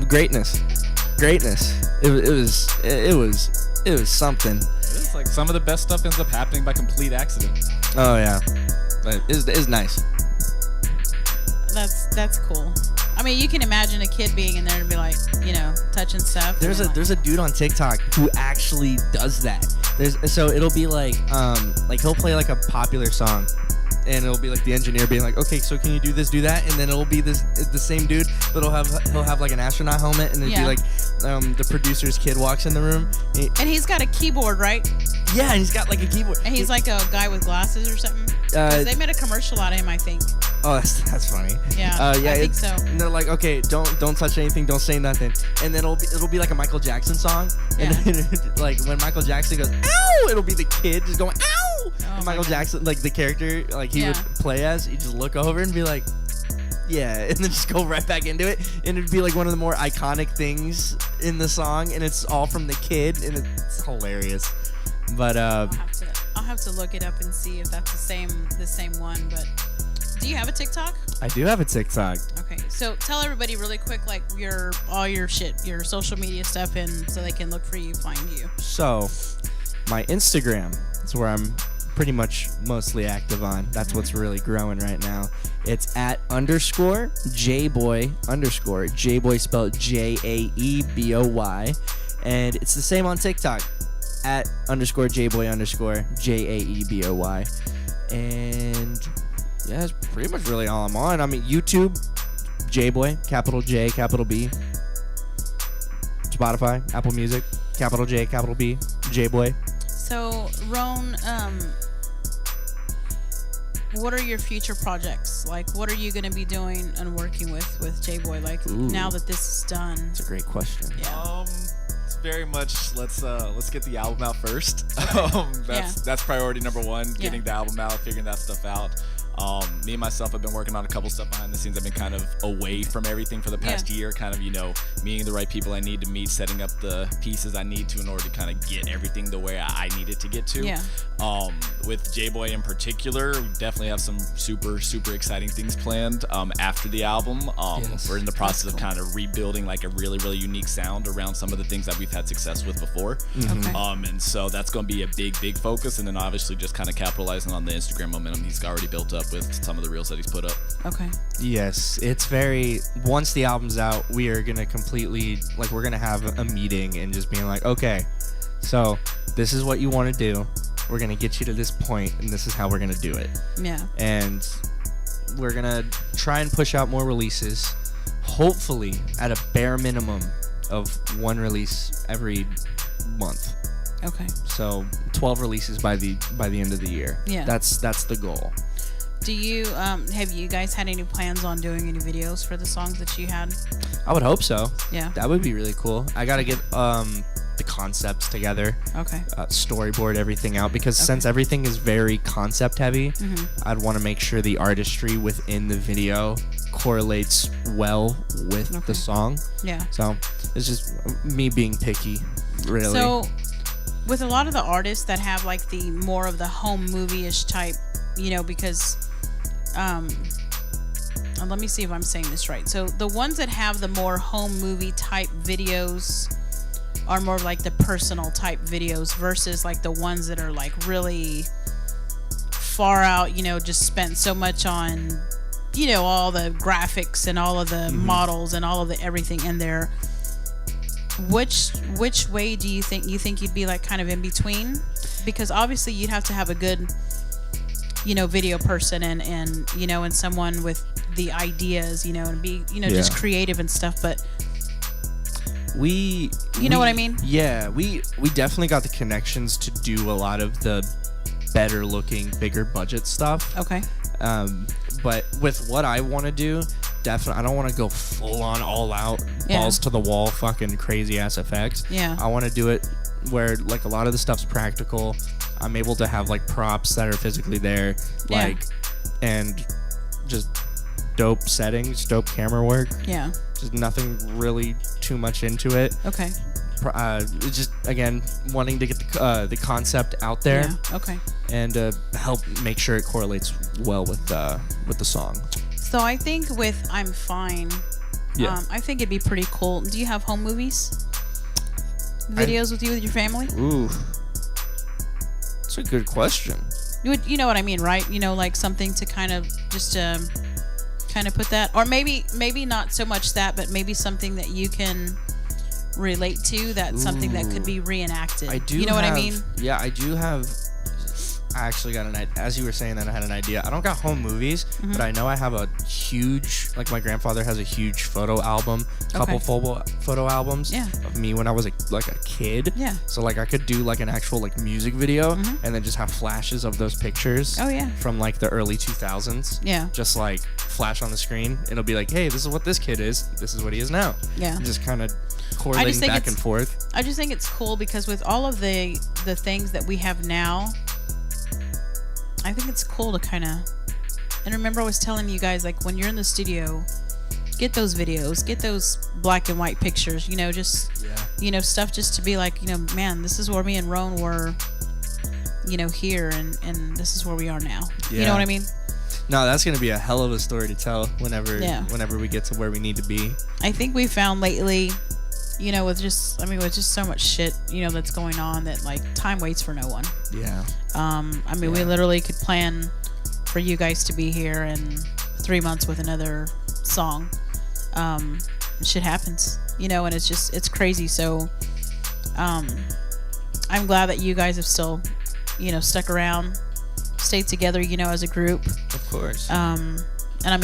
[SPEAKER 3] Greatness. It was something.
[SPEAKER 7] It's like some of the best stuff ends up happening by complete accident.
[SPEAKER 3] Oh yeah, but it's nice.
[SPEAKER 4] That's cool. I mean, you can imagine a kid being in there and be like, you know, touching stuff.
[SPEAKER 3] There's a dude on TikTok who actually does that. So it'll be like he'll play like a popular song, and it'll be like the engineer being like, okay, so can you do this, do that, and then it'll be the same dude, but he'll have like an astronaut helmet, and it'll be like the producer's kid walks in the room,
[SPEAKER 4] and he's got a keyboard, right?
[SPEAKER 3] Yeah, and he's got like a keyboard,
[SPEAKER 4] and he's like a guy with glasses or something. 'Cause they made a commercial out of him, I think.
[SPEAKER 3] Oh, that's funny.
[SPEAKER 4] Yeah, I think so.
[SPEAKER 3] And they're like, okay, don't touch anything, don't say nothing, and then it'll be like a Michael Jackson song, and then, like when Michael Jackson goes, ow, it'll be the kid just going, ow, and Michael Jackson, like the character, like he would play as, you just look over and be like, yeah, and then just go right back into it, and it'd be like one of the more iconic things in the song, and it's all from the kid, and it's hilarious. But
[SPEAKER 4] I'll have to look it up and see if that's the same one. But do you have a TikTok?
[SPEAKER 3] I do have a TikTok.
[SPEAKER 4] Okay, so tell everybody really quick, like all your shit, your social media stuff, and so they can look for you, find you.
[SPEAKER 3] So, my Instagram is where I'm pretty much mostly active on. That's what's really growing right now. It's at _JaeBoy _ JaeBoy spelled JaeBoy, and it's the same on TikTok at _JaeBoy _JaeBoy, and yeah, that's pretty much really all I'm on. I mean, YouTube, JaeBoy, capital J, capital B. Spotify, Apple Music, capital J, capital B, JaeBoy.
[SPEAKER 4] So, Roan, what are your future projects? Like, what are you going to be doing and working with JaeBoy? Like, now that this is done?
[SPEAKER 3] That's a great question.
[SPEAKER 4] Yeah.
[SPEAKER 7] It's very much let's get the album out first. That's priority number one, getting the album out, figuring that stuff out. Me and myself have been working on a couple stuff behind the scenes. I've been kind of away from everything for the past year, kind of, meeting the right people I need to meet, setting up the pieces I need to in order to kind of get everything the way I need it to get to.
[SPEAKER 4] Yeah.
[SPEAKER 7] With JaeBoy in particular, we definitely have some super, super exciting things planned after the album. We're in the process of kind of rebuilding like a really, really unique sound around some of the things that we've had success with before.
[SPEAKER 4] Okay.
[SPEAKER 7] And so that's going to be a big, big focus. And then obviously just kind of capitalizing on the Instagram momentum he's already built up with some of the reels that he's put up.
[SPEAKER 4] Okay.
[SPEAKER 3] Yes, it's very. Once the album's out, we are gonna completely we're gonna have a meeting and just being like, okay, so this is what you want to do. We're gonna get you to this point, and this is how we're gonna do it.
[SPEAKER 4] Yeah.
[SPEAKER 3] And we're gonna try and push out more releases. Hopefully, at a bare minimum of one release every month.
[SPEAKER 4] Okay.
[SPEAKER 3] So 12 releases by the end of the year.
[SPEAKER 4] Yeah.
[SPEAKER 3] That's the goal.
[SPEAKER 4] Do you have you guys had any plans on doing any videos for the songs that you had?
[SPEAKER 3] I would hope so.
[SPEAKER 4] Yeah.
[SPEAKER 3] That would be really cool. I gotta get the concepts together.
[SPEAKER 4] Okay.
[SPEAKER 3] Storyboard everything out, because since everything is very concept heavy, I'd want to make sure the artistry within the video correlates well with the song.
[SPEAKER 4] Yeah.
[SPEAKER 3] So it's just me being picky, really.
[SPEAKER 4] So with a lot of the artists that have like the more of the home movie-ish type, because let me see if I'm saying this right. So the ones that have the more home movie type videos are more like the personal type videos versus like the ones that are like really far out, just spent so much on, all the graphics and all of the models and all of the everything in there. Which way do you think you'd be like kind of in between? Because obviously you'd have to have a good video person and someone with the ideas, and be just creative and stuff, but
[SPEAKER 3] we
[SPEAKER 4] know what I mean?
[SPEAKER 3] Yeah, we definitely got the connections to do a lot of the better looking, bigger budget stuff.
[SPEAKER 4] Okay.
[SPEAKER 3] But with what I want to do, definitely I don't want to go full on all out, balls to the wall, fucking crazy ass effects.
[SPEAKER 4] Yeah.
[SPEAKER 3] I want to do it where like a lot of the stuff's practical. I'm able to have like props that are physically there, and just dope settings, dope camera work.
[SPEAKER 4] Yeah.
[SPEAKER 3] Just nothing really too much into it.
[SPEAKER 4] Okay.
[SPEAKER 3] It's just again wanting to get the concept out there.
[SPEAKER 4] Yeah. Okay.
[SPEAKER 3] And help make sure it correlates well with the song.
[SPEAKER 4] So I think with I'm Fine, I think it'd be pretty cool. Do you have home movies? Videos with your family?
[SPEAKER 3] Ooh. That's a good question.
[SPEAKER 4] You know what I mean, right? Like something to kind of just kind of put that, or maybe not so much that, but maybe something that you can relate to, that's something that could be reenacted.
[SPEAKER 3] I do.
[SPEAKER 4] What I mean?
[SPEAKER 3] Yeah, I do have. I actually got an idea. As you were saying that, I had an idea. I don't got home movies, but I know I have a huge, like my grandfather has a huge photo album, couple photo albums of me when I was a kid.
[SPEAKER 4] Yeah.
[SPEAKER 3] So like I could do like an actual like music video and then just have flashes of those pictures.
[SPEAKER 4] Oh yeah.
[SPEAKER 3] From like the early 2000s.
[SPEAKER 4] Yeah.
[SPEAKER 3] Just like flash on the screen. It'll be like, hey, this is what this kid is. This is what he is now.
[SPEAKER 4] Yeah.
[SPEAKER 3] Just kind of correlating back and forth.
[SPEAKER 4] I just think it's cool because with all of the things that we have now, I think it's cool to kind of, and remember I was telling you guys, like when you're in the studio, get those videos, get those black and white pictures, just, stuff just to be like, man, this is where me and Roan were, here, and this is where we are now.
[SPEAKER 3] Yeah.
[SPEAKER 4] You know what I mean?
[SPEAKER 3] No, that's going to be a hell of a story to tell whenever we get to where we need to be.
[SPEAKER 4] I think we found lately, with just so much shit, that's going on, that like time waits for no one.
[SPEAKER 3] Yeah.
[SPEAKER 4] We literally could plan for you guys to be here in 3 months with another song. Shit happens, and it's crazy. So, I'm glad that you guys have still, stuck around, stayed together, as a group.
[SPEAKER 3] Of course.
[SPEAKER 4] And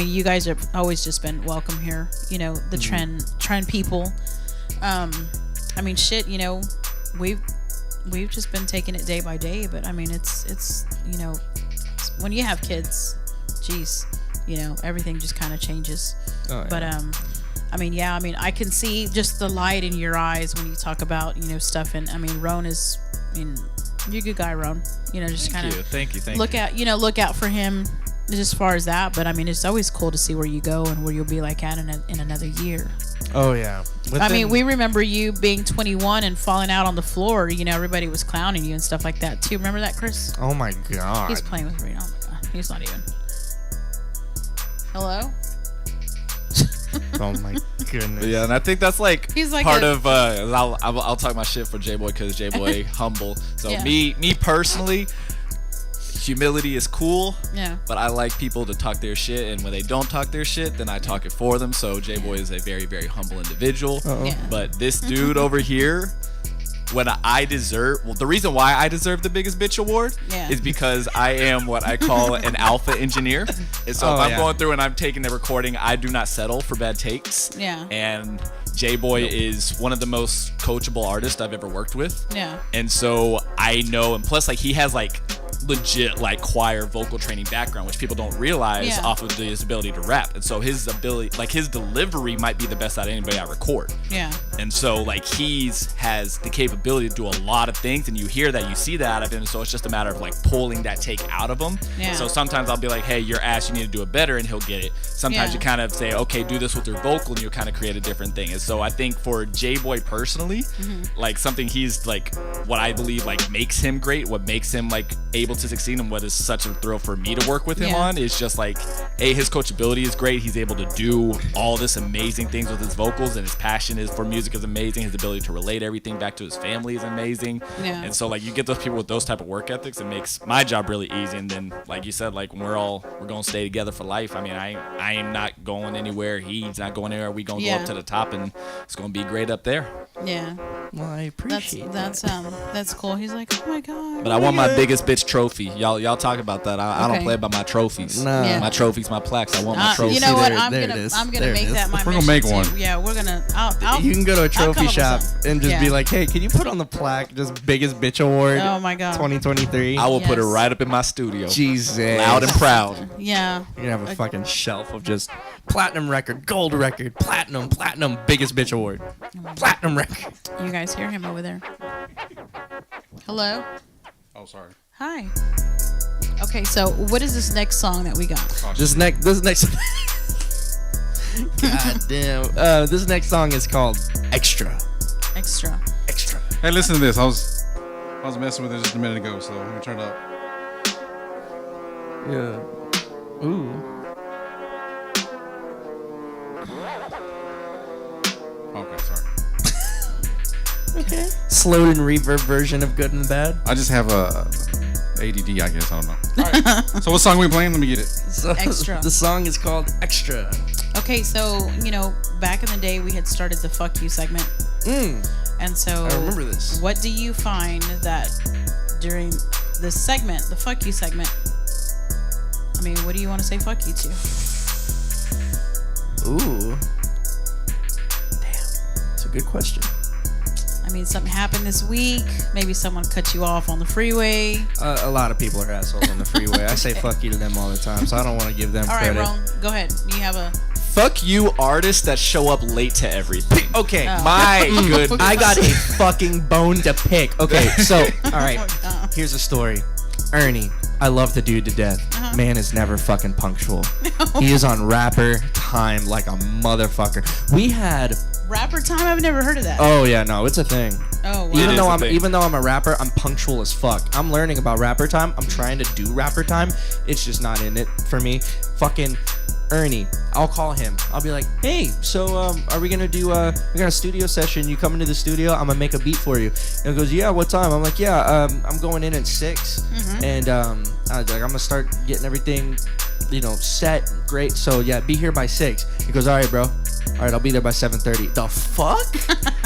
[SPEAKER 4] you guys have always just been welcome here, the trend people. Shit, we've just been taking it day by day, but it's when you have kids, geez, everything just kind of changes.
[SPEAKER 3] Oh, yeah.
[SPEAKER 4] But I can see just the light in your eyes when you talk about stuff, and Roan is, you're a good guy, Roan. Just kind of
[SPEAKER 7] thank you
[SPEAKER 4] look out for him, as far as that, but I mean, it's always cool to see where you go and where you'll be like at in another year.
[SPEAKER 3] Oh yeah.
[SPEAKER 4] I mean, we remember you being 21 and falling out on the floor. You know, everybody was clowning you and stuff like that too. Remember that, Chris?
[SPEAKER 3] Oh my god.
[SPEAKER 4] He's playing with Rita. Oh my god, he's not even. Hello.
[SPEAKER 3] Oh my goodness.
[SPEAKER 7] Yeah, and I think that's like,
[SPEAKER 4] He's like
[SPEAKER 7] part
[SPEAKER 4] a-
[SPEAKER 7] of. I'll talk my shit for JaeBoy because JaeBoy humble. So
[SPEAKER 4] Yeah.
[SPEAKER 7] me personally, humility is cool.
[SPEAKER 4] Yeah.
[SPEAKER 7] But I like people to talk their shit, and when they don't talk their shit, then I talk it for them. So JaeBoy is a very, very humble individual.
[SPEAKER 4] Yeah.
[SPEAKER 7] But this dude over here, when I deserve, well, the reason why I deserve the biggest bitch award
[SPEAKER 4] Yeah.
[SPEAKER 7] is because I am what I call an alpha engineer. And so if I'm going through and I'm taking the recording, I do not settle for bad takes.
[SPEAKER 4] Yeah.
[SPEAKER 7] And JaeBoy is one of the most coachable artists I've ever worked with.
[SPEAKER 4] Yeah.
[SPEAKER 7] And so I know, and plus like he has like legit like choir vocal training background, which people don't realize
[SPEAKER 4] Yeah.
[SPEAKER 7] off of his ability to rap. And so his ability, like his delivery might be the best out of anybody I record.
[SPEAKER 4] Yeah.
[SPEAKER 7] And so like has the capability to do a lot of things, and you hear that, you see that out of him. So it's just a matter of like pulling that take out of him.
[SPEAKER 4] Yeah.
[SPEAKER 7] So sometimes I'll be like, hey, your ass, you need to do it better, and he'll get it. Sometimes
[SPEAKER 4] Yeah.
[SPEAKER 7] you kind of say, okay, do this with your vocal, and you'll kind of create a different thing. And so I think for JaeBoy personally, like something he's like, what I believe like makes him great, what makes him like able to succeed, and what is such a thrill for me to work with him
[SPEAKER 4] Yeah.
[SPEAKER 7] on is just like, his coachability is great. He's able to do all this amazing things with his vocals, and his passion is for music is amazing. His ability to relate everything back to his family is amazing.
[SPEAKER 4] Yeah.
[SPEAKER 7] And so like you get those people with those type of work ethics, it makes my job really easy. And then like you said, like when we're gonna stay together for life. I mean, I ain't not going anywhere. He's not going anywhere. We gonna go
[SPEAKER 4] Yeah.
[SPEAKER 7] up to the top, and it's gonna be great up there.
[SPEAKER 4] Yeah.
[SPEAKER 3] Well, I appreciate
[SPEAKER 4] That's cool. He's like, oh my god.
[SPEAKER 7] But I want my biggest bitch trophy. Y'all talk about that. I don't
[SPEAKER 4] Okay.
[SPEAKER 7] play about my trophies.
[SPEAKER 3] Nah.
[SPEAKER 4] Yeah.
[SPEAKER 7] My trophies, my plaques. I want my trophies.
[SPEAKER 4] You know what?
[SPEAKER 3] There-
[SPEAKER 4] I'm
[SPEAKER 3] there it
[SPEAKER 4] gonna
[SPEAKER 3] is.
[SPEAKER 4] I'm
[SPEAKER 3] There
[SPEAKER 4] gonna
[SPEAKER 3] it
[SPEAKER 4] make
[SPEAKER 3] is.
[SPEAKER 4] that my
[SPEAKER 2] We're gonna
[SPEAKER 4] mission
[SPEAKER 2] make
[SPEAKER 4] too.
[SPEAKER 2] one.
[SPEAKER 4] Yeah, we're gonna. I'll
[SPEAKER 3] You can go to a
[SPEAKER 4] I'll come
[SPEAKER 3] trophy
[SPEAKER 4] up with
[SPEAKER 3] shop
[SPEAKER 4] something.
[SPEAKER 3] and just
[SPEAKER 4] Yeah.
[SPEAKER 3] be like, hey, can you put on the plaque just biggest bitch award
[SPEAKER 4] Oh my god.
[SPEAKER 3] 2023?
[SPEAKER 7] I will put it
[SPEAKER 4] Yes.
[SPEAKER 7] right up in my studio.
[SPEAKER 3] Jesus.
[SPEAKER 7] Loud and proud.
[SPEAKER 4] Yeah.
[SPEAKER 3] You're gonna have a fucking shelf of just platinum record, gold record, platinum, biggest bitch award. Platinum record.
[SPEAKER 4] You guys hear him over there? Hello.
[SPEAKER 2] Oh, sorry.
[SPEAKER 4] Hi. Okay, so what is this next song that we got?
[SPEAKER 3] This next God damn. This next song is called Extra.
[SPEAKER 4] Extra.
[SPEAKER 3] Extra.
[SPEAKER 2] Hey, listen to this. I was messing with it just a minute ago, so let me turn it up.
[SPEAKER 3] Yeah. Ooh.
[SPEAKER 2] Okay, sorry.
[SPEAKER 3] Okay. Slowed and reverb version of Good and Bad.
[SPEAKER 2] I just have a ADD, I guess. I don't know. All right. So what song we playing? Let me get it.
[SPEAKER 3] So
[SPEAKER 4] Extra.
[SPEAKER 3] The song is called Extra.
[SPEAKER 4] Okay, so back in the day we had started the "Fuck You" segment, and so
[SPEAKER 3] I remember this.
[SPEAKER 4] What do you find that during this segment, the "Fuck You" segment? I mean, what do you want to say "fuck you" to?
[SPEAKER 3] Ooh. Damn. That's a good question.
[SPEAKER 4] I mean, something happened this week. Maybe someone cut you off on the freeway.
[SPEAKER 3] A lot of people are assholes on the freeway. I say fuck you to them all the time, so I don't want to give them
[SPEAKER 4] All right,
[SPEAKER 3] credit.
[SPEAKER 4] Ron, go ahead. You have a
[SPEAKER 7] Fuck you, artists that show up late to everything.
[SPEAKER 3] Okay.
[SPEAKER 4] Oh.
[SPEAKER 7] My goodness.
[SPEAKER 3] I got a fucking bone to pick. Okay, so, all right.
[SPEAKER 4] Oh.
[SPEAKER 3] Here's a story. Ernie, I love the dude to death. Man is never fucking punctual. He is on rapper time like a motherfucker. We had,
[SPEAKER 4] rapper time. I've never heard of that.
[SPEAKER 3] oh yeah, no, it's a thing.
[SPEAKER 4] Oh, wow.
[SPEAKER 3] Even
[SPEAKER 7] is
[SPEAKER 3] though
[SPEAKER 7] a
[SPEAKER 3] I'm
[SPEAKER 7] thing.
[SPEAKER 3] even though I'm a rapper, I'm punctual as fuck. I'm learning about rapper time. I'm trying to do rapper time. It's just not in it for me. Fucking Ernie, I'll call him. I'll be like, hey, so are we gonna do we got a studio session? You come into the studio? I'm gonna make a beat for you. And he goes, yeah, what time? I'm like, yeah, I'm going in at 6, and I'm gonna start getting everything, set. Great. So yeah, be here by 6. He goes, all right, bro. All right, I'll be there by 7:30. The fuck?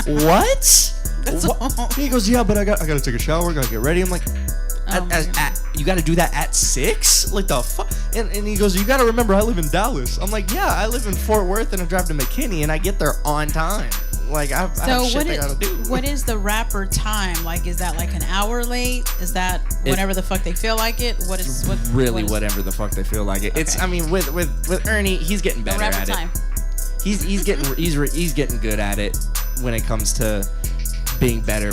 [SPEAKER 3] What? What? He goes, yeah, but I gotta take a shower, gotta get ready. I'm like, you gotta do that at 6? Like the fuck? And he goes, you gotta remember, I live in Dallas. I'm like, yeah, I live in Fort Worth and I drive to McKinney and I get there on time. Like I have
[SPEAKER 4] So
[SPEAKER 3] shit I gotta do.
[SPEAKER 4] what is the rapper time? Like, is that like an hour late? Is that whenever the fuck they feel like it? What is
[SPEAKER 3] Really,
[SPEAKER 4] what is
[SPEAKER 3] whatever the fuck they feel like it. It's,
[SPEAKER 4] Okay.
[SPEAKER 3] I mean, with Ernie, he's getting
[SPEAKER 4] the
[SPEAKER 3] better
[SPEAKER 4] rapper
[SPEAKER 3] at
[SPEAKER 4] time?
[SPEAKER 3] it. He's getting good at it when it comes to being better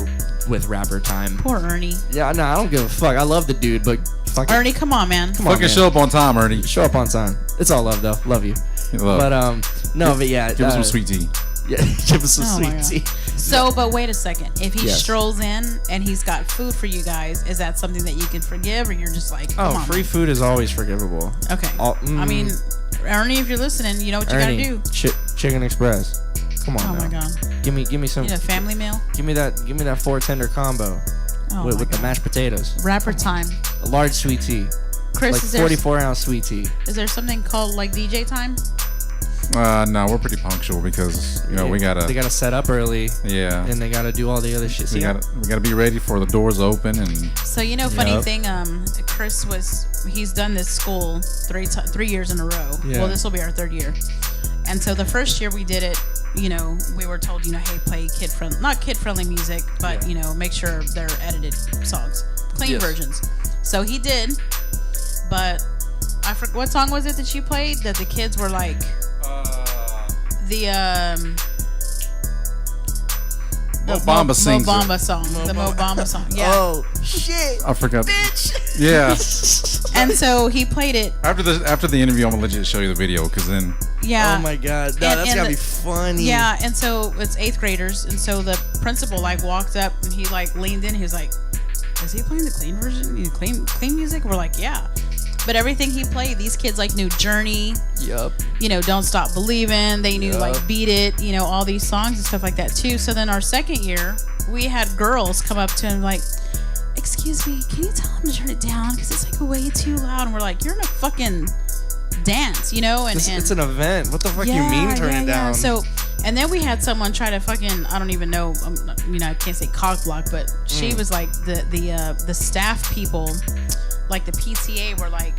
[SPEAKER 3] with rapper time.
[SPEAKER 4] Poor Ernie.
[SPEAKER 3] Yeah, no, I don't give a fuck. I love the dude, but Fucking,
[SPEAKER 4] Ernie, come on, man.
[SPEAKER 3] come on,
[SPEAKER 2] Fucking
[SPEAKER 3] man.
[SPEAKER 2] show up on time, Ernie.
[SPEAKER 3] Show up on time. It's all love though. Love you.
[SPEAKER 2] Love.
[SPEAKER 3] But no, but yeah.
[SPEAKER 2] Give us some sweet tea.
[SPEAKER 3] Yeah, give us some
[SPEAKER 4] Oh my
[SPEAKER 3] sweet
[SPEAKER 4] God.
[SPEAKER 3] tea.
[SPEAKER 4] So, but wait a second. If he
[SPEAKER 3] Yes.
[SPEAKER 4] strolls in and he's got food for you guys, is that something that you can forgive, or you're just like, come
[SPEAKER 3] Oh,
[SPEAKER 4] on,
[SPEAKER 3] free
[SPEAKER 4] man?
[SPEAKER 3] food is always forgivable.
[SPEAKER 4] Okay. I mean, Ernie, if you're listening, you know what you
[SPEAKER 3] Ernie,
[SPEAKER 4] gotta do.
[SPEAKER 3] Chicken Express. Come on
[SPEAKER 4] Oh
[SPEAKER 3] now.
[SPEAKER 4] my God.
[SPEAKER 3] Give me some.
[SPEAKER 4] You need a family meal.
[SPEAKER 3] Give me that 4 tender combo
[SPEAKER 4] Oh
[SPEAKER 3] with
[SPEAKER 4] my
[SPEAKER 3] the
[SPEAKER 4] God.
[SPEAKER 3] mashed potatoes.
[SPEAKER 4] Rapper time.
[SPEAKER 3] A large sweet tea.
[SPEAKER 4] Chris,
[SPEAKER 3] Like
[SPEAKER 4] is there
[SPEAKER 3] 44-ounce sweet tea.
[SPEAKER 4] is there something called like DJ time?
[SPEAKER 2] No, we're pretty punctual because we
[SPEAKER 3] They
[SPEAKER 2] gotta.
[SPEAKER 3] gotta set up early
[SPEAKER 2] Yeah.
[SPEAKER 3] and they gotta do all the other shit.
[SPEAKER 2] We
[SPEAKER 3] See,
[SPEAKER 2] gotta be ready for the doors open and.
[SPEAKER 4] So funny
[SPEAKER 3] Yep.
[SPEAKER 4] thing, Chris he's done this school 3 years in a row.
[SPEAKER 3] Yeah.
[SPEAKER 4] Well, this will be our 3rd year, and so the first year we did it, we were told, hey, play not kid friendly music, but make sure they're edited songs, clean
[SPEAKER 7] Yes.
[SPEAKER 4] versions. So he did, but I forgot what song was it that you played that the kids were like the
[SPEAKER 2] Mo Bamba sings it.
[SPEAKER 4] Mo Bamba song, the Mo Bamba song. Yeah.
[SPEAKER 3] Oh shit!
[SPEAKER 2] I forgot. Yeah.
[SPEAKER 4] And so he played it.
[SPEAKER 2] After the interview, I'm gonna legit show you the video because then.
[SPEAKER 4] Yeah.
[SPEAKER 3] Oh my god, no, that's gotta be funny.
[SPEAKER 4] Yeah, and so it's 8th graders, and so the principal walked up and he leaned in. He was like, "Is he playing the clean version? Clean music?" We're like, "Yeah." But everything he played, these kids knew Journey.
[SPEAKER 3] Yup.
[SPEAKER 4] Don't Stop Believing. They knew
[SPEAKER 3] Yup.
[SPEAKER 4] Beat It. All these songs and stuff like that too. So then our 2nd year, we had girls come up to him like, "Excuse me, can you tell him to turn it down because it's way too loud?" And we're like, "You're in a fucking dance, And
[SPEAKER 3] It's an event. What the fuck you mean turn it down?
[SPEAKER 4] So, and then we had someone try to fucking, I don't even know, I can't say cock block, but she was like the staff people, like the PTA were like,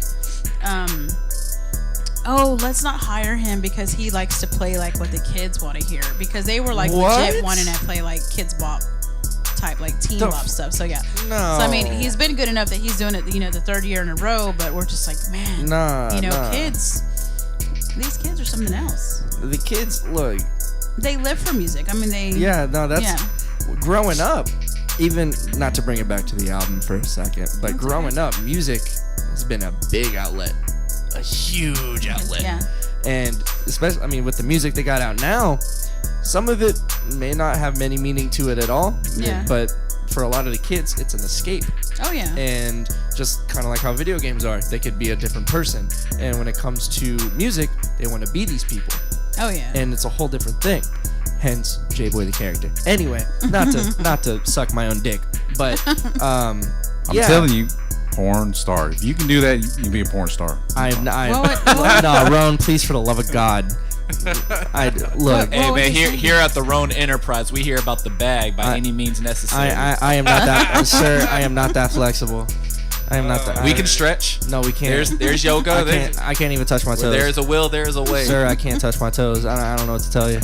[SPEAKER 4] oh, let's not hire him because he likes to play what the kids want to hear, because they were legit
[SPEAKER 3] What?
[SPEAKER 4] wanting to play Kids Bop type, teen
[SPEAKER 3] The
[SPEAKER 4] bop stuff. So yeah.
[SPEAKER 3] No.
[SPEAKER 4] So I mean, he's been good enough that he's doing it, the 3rd year in a row, but we're just like, man,
[SPEAKER 3] Nah.
[SPEAKER 4] kids, these kids are something else.
[SPEAKER 3] The kids, look.
[SPEAKER 4] They live for music. I mean,
[SPEAKER 3] Yeah, no, that's
[SPEAKER 4] Yeah.
[SPEAKER 3] growing up. Even not to bring it back to the album for a second, but growing up, music has been a big outlet, a huge outlet.
[SPEAKER 4] Yeah.
[SPEAKER 3] And especially, with the music they got out now, some of it may not have many meaning to it at all.
[SPEAKER 4] Yeah.
[SPEAKER 3] But for a lot of the kids, it's an escape.
[SPEAKER 4] Oh yeah.
[SPEAKER 3] And just kind of like how video games are, they could be a different person. And when it comes to music, they want to be these people.
[SPEAKER 4] Oh yeah.
[SPEAKER 3] And it's a whole different thing. Hence JaeBoy the character. Anyway, not to suck my own dick, but
[SPEAKER 2] I'm telling you, porn star. If you can do that, you can be a porn star.
[SPEAKER 3] No, Roan, please, for the love of God. Look.
[SPEAKER 7] Hey man, here at the Roan Enterprise, we hear about the bag by any means necessary.
[SPEAKER 3] I am not that, sir. I am not that flexible. I am not that.
[SPEAKER 7] We can stretch.
[SPEAKER 3] No, we can't.
[SPEAKER 7] There's yoga.
[SPEAKER 3] I can't even touch my toes.
[SPEAKER 7] There's a will, there's a way.
[SPEAKER 3] Sir, I can't touch my toes. I don't know what to tell you.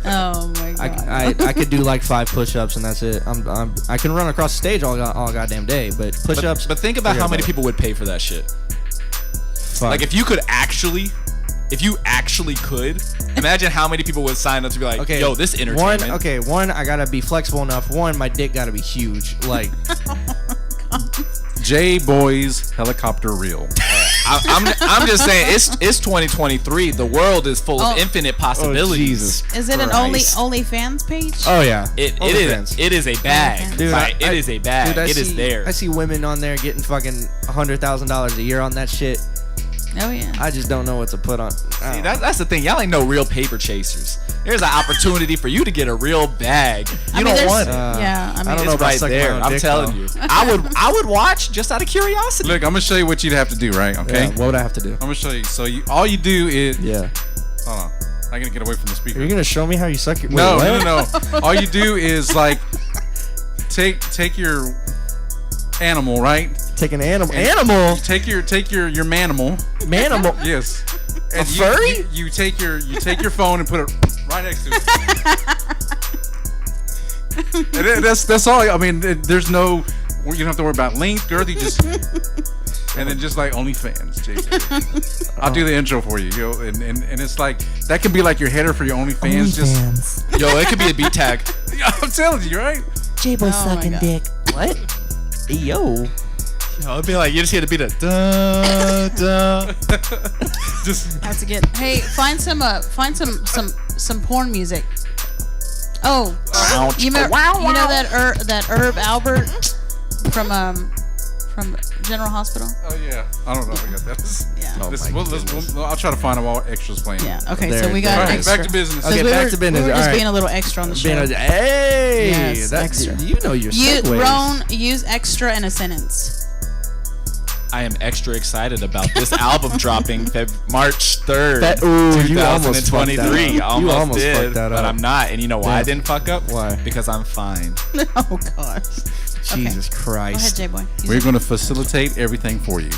[SPEAKER 4] Oh my god.
[SPEAKER 3] I could do 5 push-ups and that's it. I can run across the stage all goddamn day, but push-ups.
[SPEAKER 7] But think about
[SPEAKER 3] forget
[SPEAKER 7] how many
[SPEAKER 3] about it.
[SPEAKER 7] people would pay for that shit.
[SPEAKER 3] Fuck.
[SPEAKER 7] If you actually could, imagine how many people would sign up to be like,
[SPEAKER 3] Okay,
[SPEAKER 7] yo, this entertainment.
[SPEAKER 3] One, I gotta be flexible enough. One, my dick gotta be huge.
[SPEAKER 2] JaeBoy's helicopter reel.
[SPEAKER 7] I'm just saying, it's 2023. The world is full of infinite possibilities.
[SPEAKER 3] Jesus.
[SPEAKER 4] Is it an OnlyFans page?
[SPEAKER 3] Oh yeah.
[SPEAKER 7] It is a bag.
[SPEAKER 3] Dude,
[SPEAKER 7] it is a bag.
[SPEAKER 3] Dude,
[SPEAKER 7] It is there.
[SPEAKER 3] I see women on there getting fucking $100,000 a year on that shit.
[SPEAKER 4] Oh yeah.
[SPEAKER 3] I just don't know what to put on.
[SPEAKER 7] See, that's the thing. Y'all ain't no real paper chasers. There's an opportunity for you to get a real bag. You don't want it.
[SPEAKER 4] Yeah. I mean,
[SPEAKER 3] I don't know
[SPEAKER 7] It's
[SPEAKER 3] about
[SPEAKER 7] right
[SPEAKER 3] sucking my
[SPEAKER 7] there.
[SPEAKER 3] own
[SPEAKER 7] I'm
[SPEAKER 3] dick,
[SPEAKER 7] telling
[SPEAKER 3] though.
[SPEAKER 7] you. I would watch just out of curiosity.
[SPEAKER 2] Look, I'm gonna show you what you'd have to do, right? Okay.
[SPEAKER 3] Yeah, what would I have to do?
[SPEAKER 2] I'm gonna show you. So all you do is.
[SPEAKER 3] Yeah.
[SPEAKER 2] Hold on. I'm gonna get away from the speaker.
[SPEAKER 3] Are you gonna show me how you suck your?
[SPEAKER 2] No,
[SPEAKER 3] Wait, what?
[SPEAKER 2] no. All you do is take your animal, right?
[SPEAKER 3] Take an animal.
[SPEAKER 2] And
[SPEAKER 3] Animal.
[SPEAKER 2] Take your manimal.
[SPEAKER 3] Manimal.
[SPEAKER 2] Yes. And
[SPEAKER 3] furry?
[SPEAKER 2] You take your phone and put it right next to it. And that's all. I mean, there's no. You don't have to worry about length, girth. You just. And then just OnlyFans, JJ. I'll do the intro for you, and it's that could be your header for your OnlyFans. Just
[SPEAKER 7] Yo, it could be a beat tag.
[SPEAKER 2] I'm telling you, right?
[SPEAKER 8] JaeBoy
[SPEAKER 4] Oh my
[SPEAKER 8] sucking
[SPEAKER 4] God.
[SPEAKER 8] dick.
[SPEAKER 3] What? Yo.
[SPEAKER 7] It'd be like you just hear the beat of da da.
[SPEAKER 2] Just
[SPEAKER 4] Have to get. Hey, find some porn music. Oh, you know that Herb Albert from General Hospital.
[SPEAKER 2] oh yeah, I don't know. I got that.
[SPEAKER 4] Yeah.
[SPEAKER 3] Oh
[SPEAKER 2] This-
[SPEAKER 3] my
[SPEAKER 2] we'll- I'll try to find them all extras playing.
[SPEAKER 4] Yeah. Okay.
[SPEAKER 3] There-
[SPEAKER 4] So we got
[SPEAKER 3] there
[SPEAKER 2] All
[SPEAKER 3] it
[SPEAKER 2] right,
[SPEAKER 3] is.
[SPEAKER 2] back to business.
[SPEAKER 4] 'Cause
[SPEAKER 3] Okay,
[SPEAKER 4] we
[SPEAKER 3] back
[SPEAKER 4] were-
[SPEAKER 3] to business.
[SPEAKER 4] We were
[SPEAKER 3] All
[SPEAKER 4] just
[SPEAKER 3] right.
[SPEAKER 4] being a little extra on the show.
[SPEAKER 3] Hey,
[SPEAKER 4] Yes,
[SPEAKER 3] that,
[SPEAKER 4] extra.
[SPEAKER 3] you know your segues.
[SPEAKER 4] Roan, use extra in a sentence.
[SPEAKER 7] I am extra excited about this album dropping March 3rd,
[SPEAKER 3] That- ooh, you almost fucked that
[SPEAKER 7] 2023.
[SPEAKER 3] up. You almost
[SPEAKER 7] did,
[SPEAKER 3] fucked that
[SPEAKER 7] but
[SPEAKER 3] up.
[SPEAKER 7] I'm not. And you know why I
[SPEAKER 3] Damn.
[SPEAKER 7] didn't fuck up?
[SPEAKER 3] Why?
[SPEAKER 7] Because I'm fine.
[SPEAKER 4] Oh gosh.
[SPEAKER 3] Jesus
[SPEAKER 4] Go ahead,
[SPEAKER 3] Christ.
[SPEAKER 4] J-Boy. Use
[SPEAKER 2] We're
[SPEAKER 4] it.
[SPEAKER 2] going to facilitate everything for you.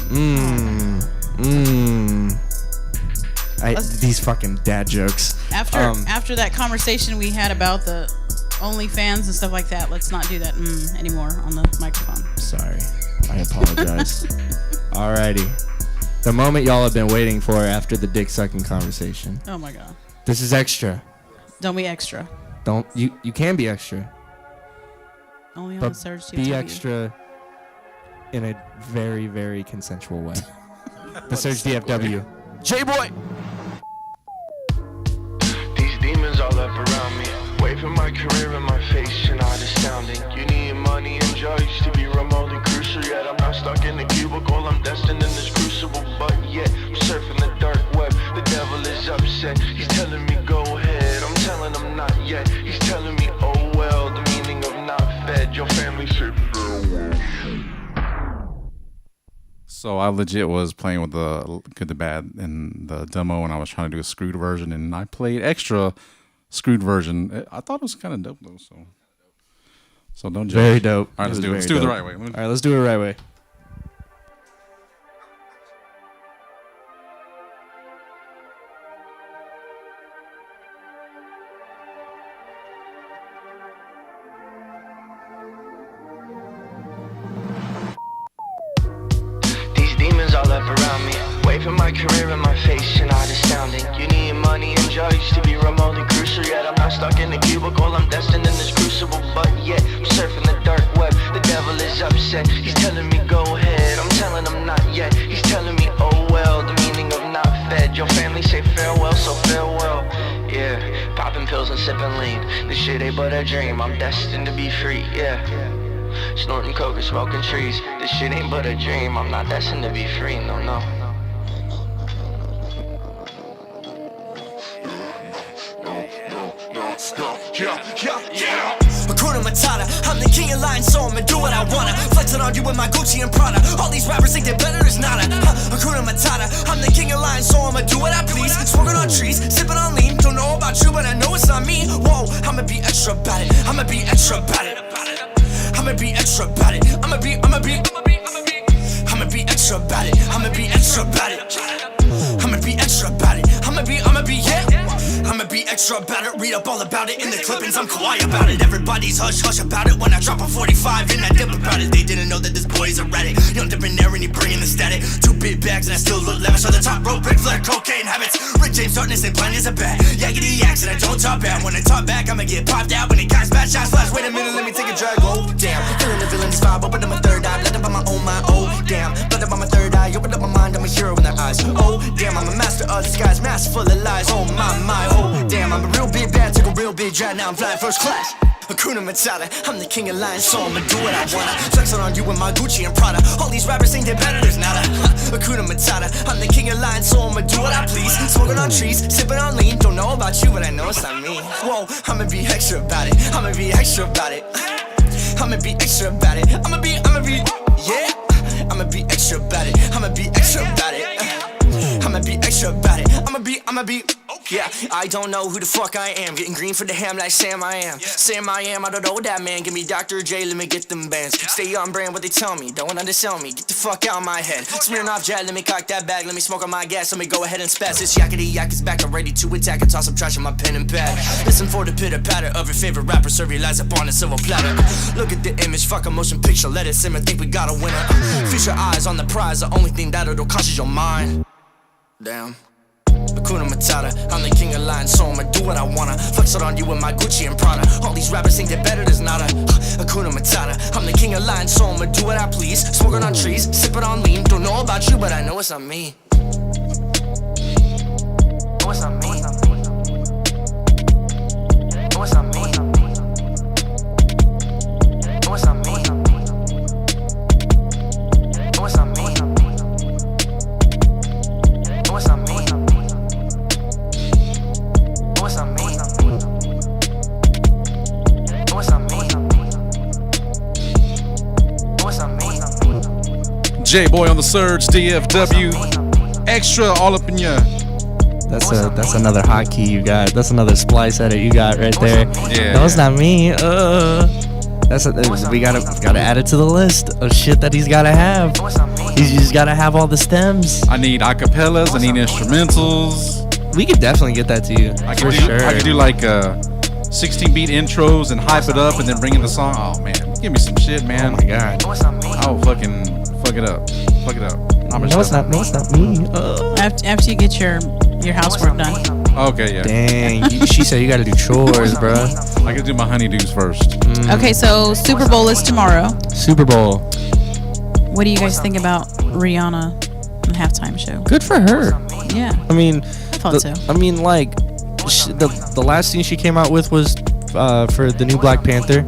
[SPEAKER 3] These fucking dad jokes.
[SPEAKER 4] After that conversation we had about the OnlyFans and stuff like that, let's not do that anymore on the microphone.
[SPEAKER 3] Sorry. I apologize. Alrighty. The moment y'all have been waiting for after the dick sucking conversation.
[SPEAKER 4] Oh my god.
[SPEAKER 3] This is extra.
[SPEAKER 4] Don't be extra.
[SPEAKER 3] Don't you can be extra.
[SPEAKER 4] Only on
[SPEAKER 3] But
[SPEAKER 4] the Surge
[SPEAKER 3] be
[SPEAKER 4] DFW.
[SPEAKER 3] extra in a very, very consensual way. The Surge DFW. JaeBoy!
[SPEAKER 8] These demons all up around me, waving my career in my face, you're not astounding. You need money and drugs to be remotely crucial, yet I'm not stuck in the cubicle, I'm destined in this crucible, but yet I'm surfing the dark web, the devil is upset, he's telling me go ahead, I'm telling him not yet, he's telling me oh well, the meaning of not fed, your family said farewell.
[SPEAKER 2] So I legit was playing with the Good, the Bad, and the demo, and I was trying to do a screwed version, and I played extra screwed version. I thought it was kind of dope though. So don't judge.
[SPEAKER 3] Very dope.
[SPEAKER 2] All right,
[SPEAKER 3] It
[SPEAKER 2] let's
[SPEAKER 3] was
[SPEAKER 2] do it.
[SPEAKER 3] very
[SPEAKER 2] Let's do it the
[SPEAKER 3] dope.
[SPEAKER 2] right way.
[SPEAKER 3] Alright, let's do it the right way.
[SPEAKER 8] These demons all up around me, waving my career in my face, you're not astounding. You need money and drugs to be remotely crucial, yet I'm not stuck in the cubicle, I'm destined in this crucible, but yet I'm surfing the dark web, the devil is upset, he's telling me go ahead, I'm telling him not yet, he's telling me oh well, the meaning of not fed, your family say farewell, so farewell, yeah, popping pills and sipping lean, this shit ain't but a dream, I'm destined to be free, yeah. Snorting coke and smoking trees. This shit ain't but a dream. I'm not destined to be free, no, no.
[SPEAKER 5] Hakuna Matata, I'm the king of line, so I'ma do what I wanna. Flexing on you with my Gucci and Prada. All these rappers think they're better, it's nada. Hakuna Matata, I'm the king of line, so I'ma do what I please. Smoking on trees, sipping on lean. Don't know about you, but I know it's not me. Whoa, I'ma be extra about it. I'ma be extra about it. I'ma be extra about it. I'ma be extra about it. I'ma be extra about it. I'ma be extra about it. I'ma be, yeah. I'ma be extra about it. Read up all about it in the clippings. I'm quiet about it. Everybody's hush hush about it when I drop a 45 and I dip about it. They didn't know that this boy is erratic. Young debonair and he bringing the static. 2 big bags and I still look lavish on the top rope. Big flair, cocaine habits. Rick James starting to say blind as a bat. Yakety yaks and I don't talk bad. When I talk back, I'ma get popped out. When it guys bad shots flash. Wait a minute, let me take a drag. Oh damn, feeling the villain's vibe. Open up my third eye, blended by my own mind. Oh damn, blended by my third eye. Open up my mind, I'm a hero in their eyes. Oh damn, I'm a master of disguise, master full of lies. Oh my, oh damn, I'm a real big bad, took a real big drag. Now I'm flying first class. Hakuna Matata, I'm the king of lions, so I'ma do what I wanna. Flexing on you with my Gucci and Prada. All these rappers think they're better, there's nada. Hakuna Matata, I'm the king of lions, so I'ma do what I please. Smoking on trees, sipping on lean. Don't know about you, but I know it's not me. Whoa, I'ma be extra about it. I'ma be extra about it. I'ma be extra about it. I'ma be, yeah. I'ma be extra about it. I'ma be extra about it. I'ma be extra about it. I'ma be, yeah. I don't know who the fuck I am. Getting green for the ham like Sam I am. Sam I am, I don't know that man. Give me Dr. J, let me get them bands. Stay on brand what they tell me. Don't undersell me. Get the fuck out of my head. Smearing off jet, let me cock that bag. Let me smoke on my gas. Let me go ahead and spaz. This yakety yak is back. I'm ready to attack and toss some trash in my pen and pad. Listen for the pitter patter of your favorite rapper. Serve your lies up on a silver platter. Look at the image, fuck a motion picture. Let it simmer, think we got a winner. Feast your eyes on the prize. The only thing that'll cost is your mind. Damn. Hakuna Matata, I'm the king of lions, so I'ma do what I wanna. Flex it on you with my Gucci and Prada. All these rappers think they're better, there's nada. Hakuna Matata, I'm the king of lions, so I'ma do what I please. Smoking on trees, sipping on lean. Don't know about you, but I know it's on me. Know it's on me. Know it's on me. Know it's on me. Know it's on me. Know it's on me. What's on me? What's on me? What's on me?
[SPEAKER 2] JaeBoy on the surge, DFW, extra all up in ya.
[SPEAKER 3] That's another hotkey you got. That's another splice edit you got right there.
[SPEAKER 2] Yeah,
[SPEAKER 3] No, it's not me. We gotta add it to the list of shit that he's gotta have. He's just gotta have all the stems.
[SPEAKER 2] I need acapellas. I need instrumentals.
[SPEAKER 3] We could definitely get that to you
[SPEAKER 2] I
[SPEAKER 3] for
[SPEAKER 2] could do,
[SPEAKER 3] sure.
[SPEAKER 2] I could do like 16-beat intros and hype it up and then bring in the song. Oh man, give me some shit, man.
[SPEAKER 3] Oh my god.
[SPEAKER 2] I'll fucking fuck it up. Fuck it up.
[SPEAKER 3] No, it's not me.
[SPEAKER 4] After you get your housework done.
[SPEAKER 2] Okay, yeah.
[SPEAKER 3] Dang, she said you gotta do chores, bro.
[SPEAKER 2] I can do my honeydews first.
[SPEAKER 4] Okay, so Super Bowl is tomorrow.
[SPEAKER 3] Super Bowl.
[SPEAKER 4] What do you guys think about Rihanna and halftime show?
[SPEAKER 3] Good for her.
[SPEAKER 4] Yeah,
[SPEAKER 3] I mean,
[SPEAKER 4] I thought so.
[SPEAKER 3] I mean, like, the last thing she came out with was for the new Black Panther,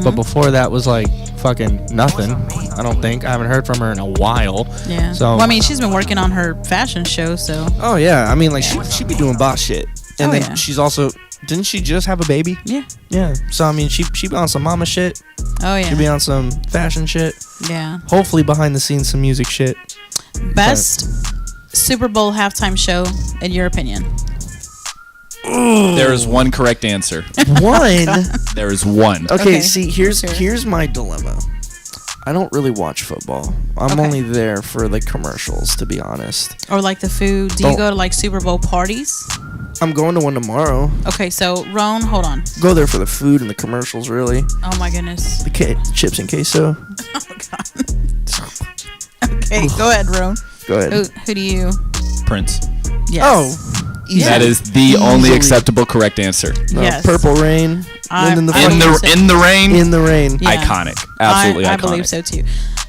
[SPEAKER 3] but before that was like fucking nothing. I don't think. I haven't heard from her in a while.
[SPEAKER 4] Yeah.
[SPEAKER 3] So
[SPEAKER 4] Well, I mean, she's been working on her fashion show, so.
[SPEAKER 3] Oh yeah, I mean, like she be doing boss shit, and
[SPEAKER 4] Oh,
[SPEAKER 3] then
[SPEAKER 4] yeah.
[SPEAKER 3] she's also didn't she just have a baby?
[SPEAKER 4] Yeah.
[SPEAKER 3] Yeah. So I mean, she be on some mama shit.
[SPEAKER 4] Oh
[SPEAKER 3] She be
[SPEAKER 4] yeah.
[SPEAKER 3] on some fashion shit.
[SPEAKER 4] Yeah.
[SPEAKER 3] Hopefully behind the scenes some music shit.
[SPEAKER 4] Best Super Bowl halftime show in your opinion?
[SPEAKER 7] There is one correct answer.
[SPEAKER 3] One.
[SPEAKER 7] There is one.
[SPEAKER 3] Okay, see, here's
[SPEAKER 4] Okay.
[SPEAKER 3] my dilemma. I don't really watch football. I'm
[SPEAKER 4] Okay.
[SPEAKER 3] only there for the commercials, to be honest.
[SPEAKER 4] Or like the food? Do you
[SPEAKER 3] Don't-
[SPEAKER 4] go to like Super Bowl parties?
[SPEAKER 3] I'm going to one tomorrow.
[SPEAKER 4] Okay, so Roan, hold on.
[SPEAKER 3] Go there for the food and the commercials, really.
[SPEAKER 4] Oh my goodness.
[SPEAKER 3] The chips and queso.
[SPEAKER 4] Oh god. Okay, go ahead, Roan.
[SPEAKER 3] Go ahead.
[SPEAKER 4] Who do you?
[SPEAKER 7] Prince.
[SPEAKER 4] Yes.
[SPEAKER 3] Oh, easy.
[SPEAKER 7] That is the only
[SPEAKER 3] Easily.
[SPEAKER 7] acceptable correct answer.
[SPEAKER 3] No,
[SPEAKER 4] Yes.
[SPEAKER 3] Purple Rain. And then the
[SPEAKER 4] I
[SPEAKER 7] In
[SPEAKER 3] fucking-
[SPEAKER 7] the in the rain.
[SPEAKER 3] in the rain.
[SPEAKER 4] Yeah.
[SPEAKER 7] Iconic. Absolutely
[SPEAKER 4] I
[SPEAKER 7] iconic.
[SPEAKER 4] believe so too.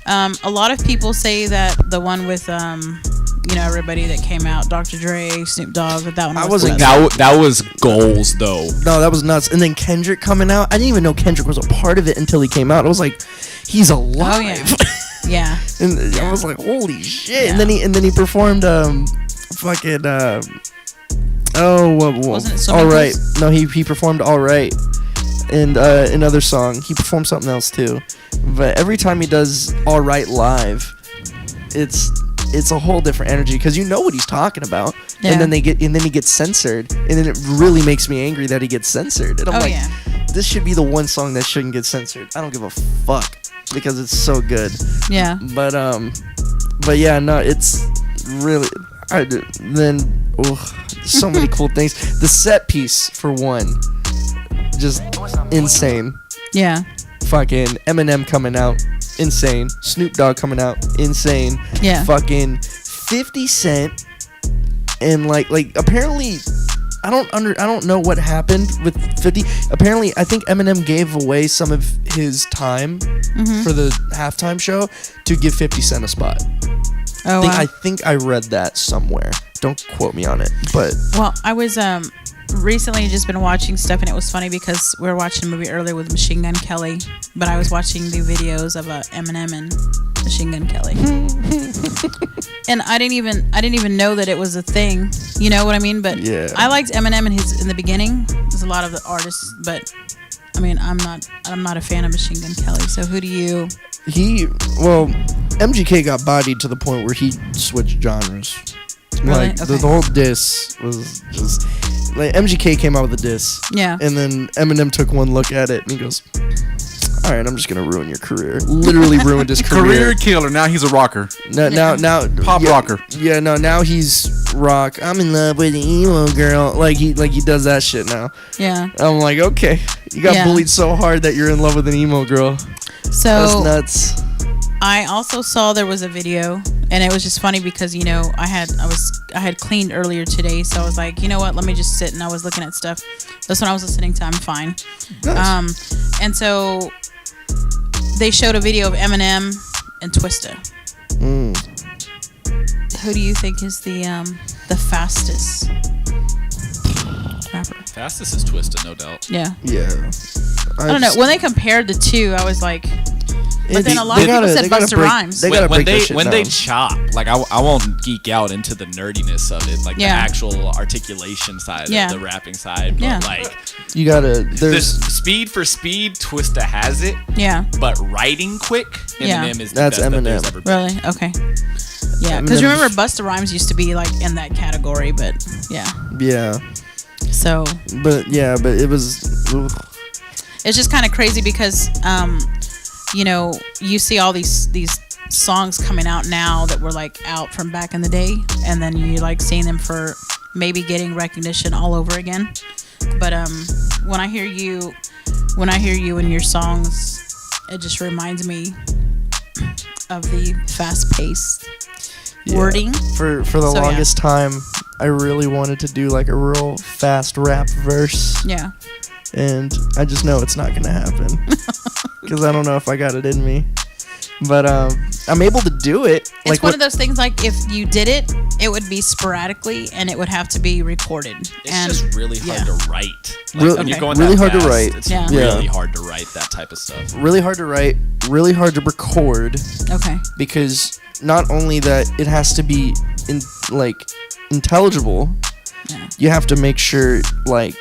[SPEAKER 4] A lot of people say that the one with everybody that came out, Dr. Dre, Snoop Dogg, that one.
[SPEAKER 3] I
[SPEAKER 4] was
[SPEAKER 3] wasn't-
[SPEAKER 4] the best.
[SPEAKER 7] That was goals though.
[SPEAKER 3] No, that was nuts. And then Kendrick coming out. I didn't even know Kendrick was a part of it until he came out. I was like, he's alive.
[SPEAKER 4] Oh yeah. Yeah.
[SPEAKER 3] And I was like, holy shit.
[SPEAKER 4] Yeah.
[SPEAKER 3] And then he performed fucking
[SPEAKER 4] Wasn't it Swimming
[SPEAKER 3] All Right.
[SPEAKER 4] Pools?
[SPEAKER 3] No, he performed All Right. And another song. He performed something else too. But every time he does All Right live, it's a whole different energy because you know what he's talking about.
[SPEAKER 4] Yeah.
[SPEAKER 3] And then he gets censored. And then it really makes me angry that he gets censored. And I'm
[SPEAKER 4] Oh,
[SPEAKER 3] like,
[SPEAKER 4] yeah.
[SPEAKER 3] this should be the one song that shouldn't get censored. I don't give a fuck because it's so good.
[SPEAKER 4] Yeah.
[SPEAKER 3] But yeah, no, it's really. So many cool things. The set piece for one, just insane.
[SPEAKER 4] Yeah.
[SPEAKER 3] Fucking Eminem coming out, insane. Snoop Dogg coming out, insane.
[SPEAKER 4] Yeah.
[SPEAKER 3] Fucking 50 Cent, and like apparently. I don't know what happened with 50. Apparently, I think Eminem gave away some of his time for the halftime show to give 50 Cent a spot.
[SPEAKER 4] Oh.
[SPEAKER 3] I think I read that somewhere. Don't quote me on it, but
[SPEAKER 4] Well, I was recently just been watching stuff, and it was funny because we were watching a movie earlier with Machine Gun Kelly, but I was watching the videos of Eminem and Machine Gun Kelly, and I didn't even know that it was a thing. You know what I mean? But
[SPEAKER 3] Yeah.
[SPEAKER 4] I liked Eminem in the beginning. There's a lot of the artists, but I mean, I'm not a fan of Machine Gun Kelly. So who do you?
[SPEAKER 3] MGK got bodied to the point where he switched genres.
[SPEAKER 4] Really?
[SPEAKER 3] Like
[SPEAKER 4] Okay.
[SPEAKER 3] the whole diss was just like MGK came out with a diss.
[SPEAKER 4] Yeah.
[SPEAKER 3] And then Eminem took one look at it and he goes, "All right, I'm just gonna ruin your career." Literally ruined his
[SPEAKER 2] Career
[SPEAKER 3] career.
[SPEAKER 2] killer. Now he's a rocker.
[SPEAKER 3] Now
[SPEAKER 2] Pop
[SPEAKER 3] yeah,
[SPEAKER 2] rocker.
[SPEAKER 3] Yeah, no, now he's rock. I'm in love with an emo girl. Like he does that shit now.
[SPEAKER 4] Yeah.
[SPEAKER 3] I'm like, okay, you got
[SPEAKER 4] Yeah.
[SPEAKER 3] bullied so hard that you're in love with an emo girl. That's
[SPEAKER 4] So
[SPEAKER 3] nuts.
[SPEAKER 4] I also saw there was a video, and it was just funny because I had cleaned earlier today, so I was like, you know what, let me just sit, and I was looking at stuff. That's what I was listening to. I'm fine.
[SPEAKER 3] Nice.
[SPEAKER 4] And so they showed a video of Eminem and Twista. Who do you think is the fastest rapper?
[SPEAKER 7] Fastest is Twista, no doubt.
[SPEAKER 4] Yeah.
[SPEAKER 3] Yeah.
[SPEAKER 4] I don't know. When they compared the two, I was like, but then a lot of people said Busta Rhymes.
[SPEAKER 3] They gotta break this shit
[SPEAKER 7] when they
[SPEAKER 3] down.
[SPEAKER 7] chop, like I won't geek out into the nerdiness of it, like the actual articulation side of the rapping side, but like
[SPEAKER 3] you gotta.
[SPEAKER 7] There's speed for speed. Twista has it.
[SPEAKER 4] Yeah.
[SPEAKER 7] But writing quick, Eminem is the
[SPEAKER 3] That's
[SPEAKER 7] best that
[SPEAKER 3] Eminem.
[SPEAKER 7] there's ever been.
[SPEAKER 4] Really? Okay. Yeah, because remember Busta Rhymes used to be like in that category, but yeah.
[SPEAKER 3] Yeah.
[SPEAKER 4] So.
[SPEAKER 3] But it was. Ugh.
[SPEAKER 4] It's just kind of crazy because, you see all these songs coming out now that were like out from back in the day, and then you like seeing them for maybe getting recognition all over again. But when I hear you and your songs, it just reminds me of the fast-paced wording.
[SPEAKER 3] For the longest time, I really wanted to do like a real fast rap verse.
[SPEAKER 4] Yeah.
[SPEAKER 3] And I just know it's not gonna happen because I don't know if I got it in me. But I'm able to do it.
[SPEAKER 4] It's like one of those things. Like if you did it, it would be sporadically, and it would have to be recorded.
[SPEAKER 7] It's just really hard to write. Like
[SPEAKER 3] Really-
[SPEAKER 7] when you're going
[SPEAKER 3] really
[SPEAKER 7] that
[SPEAKER 3] hard to
[SPEAKER 7] fast,
[SPEAKER 3] write.
[SPEAKER 7] It's
[SPEAKER 4] Yeah.
[SPEAKER 7] really hard to write that type of stuff.
[SPEAKER 3] Really hard to write, really hard to record,
[SPEAKER 4] Okay.
[SPEAKER 3] because not only that it has to be intelligible, you have to make sure like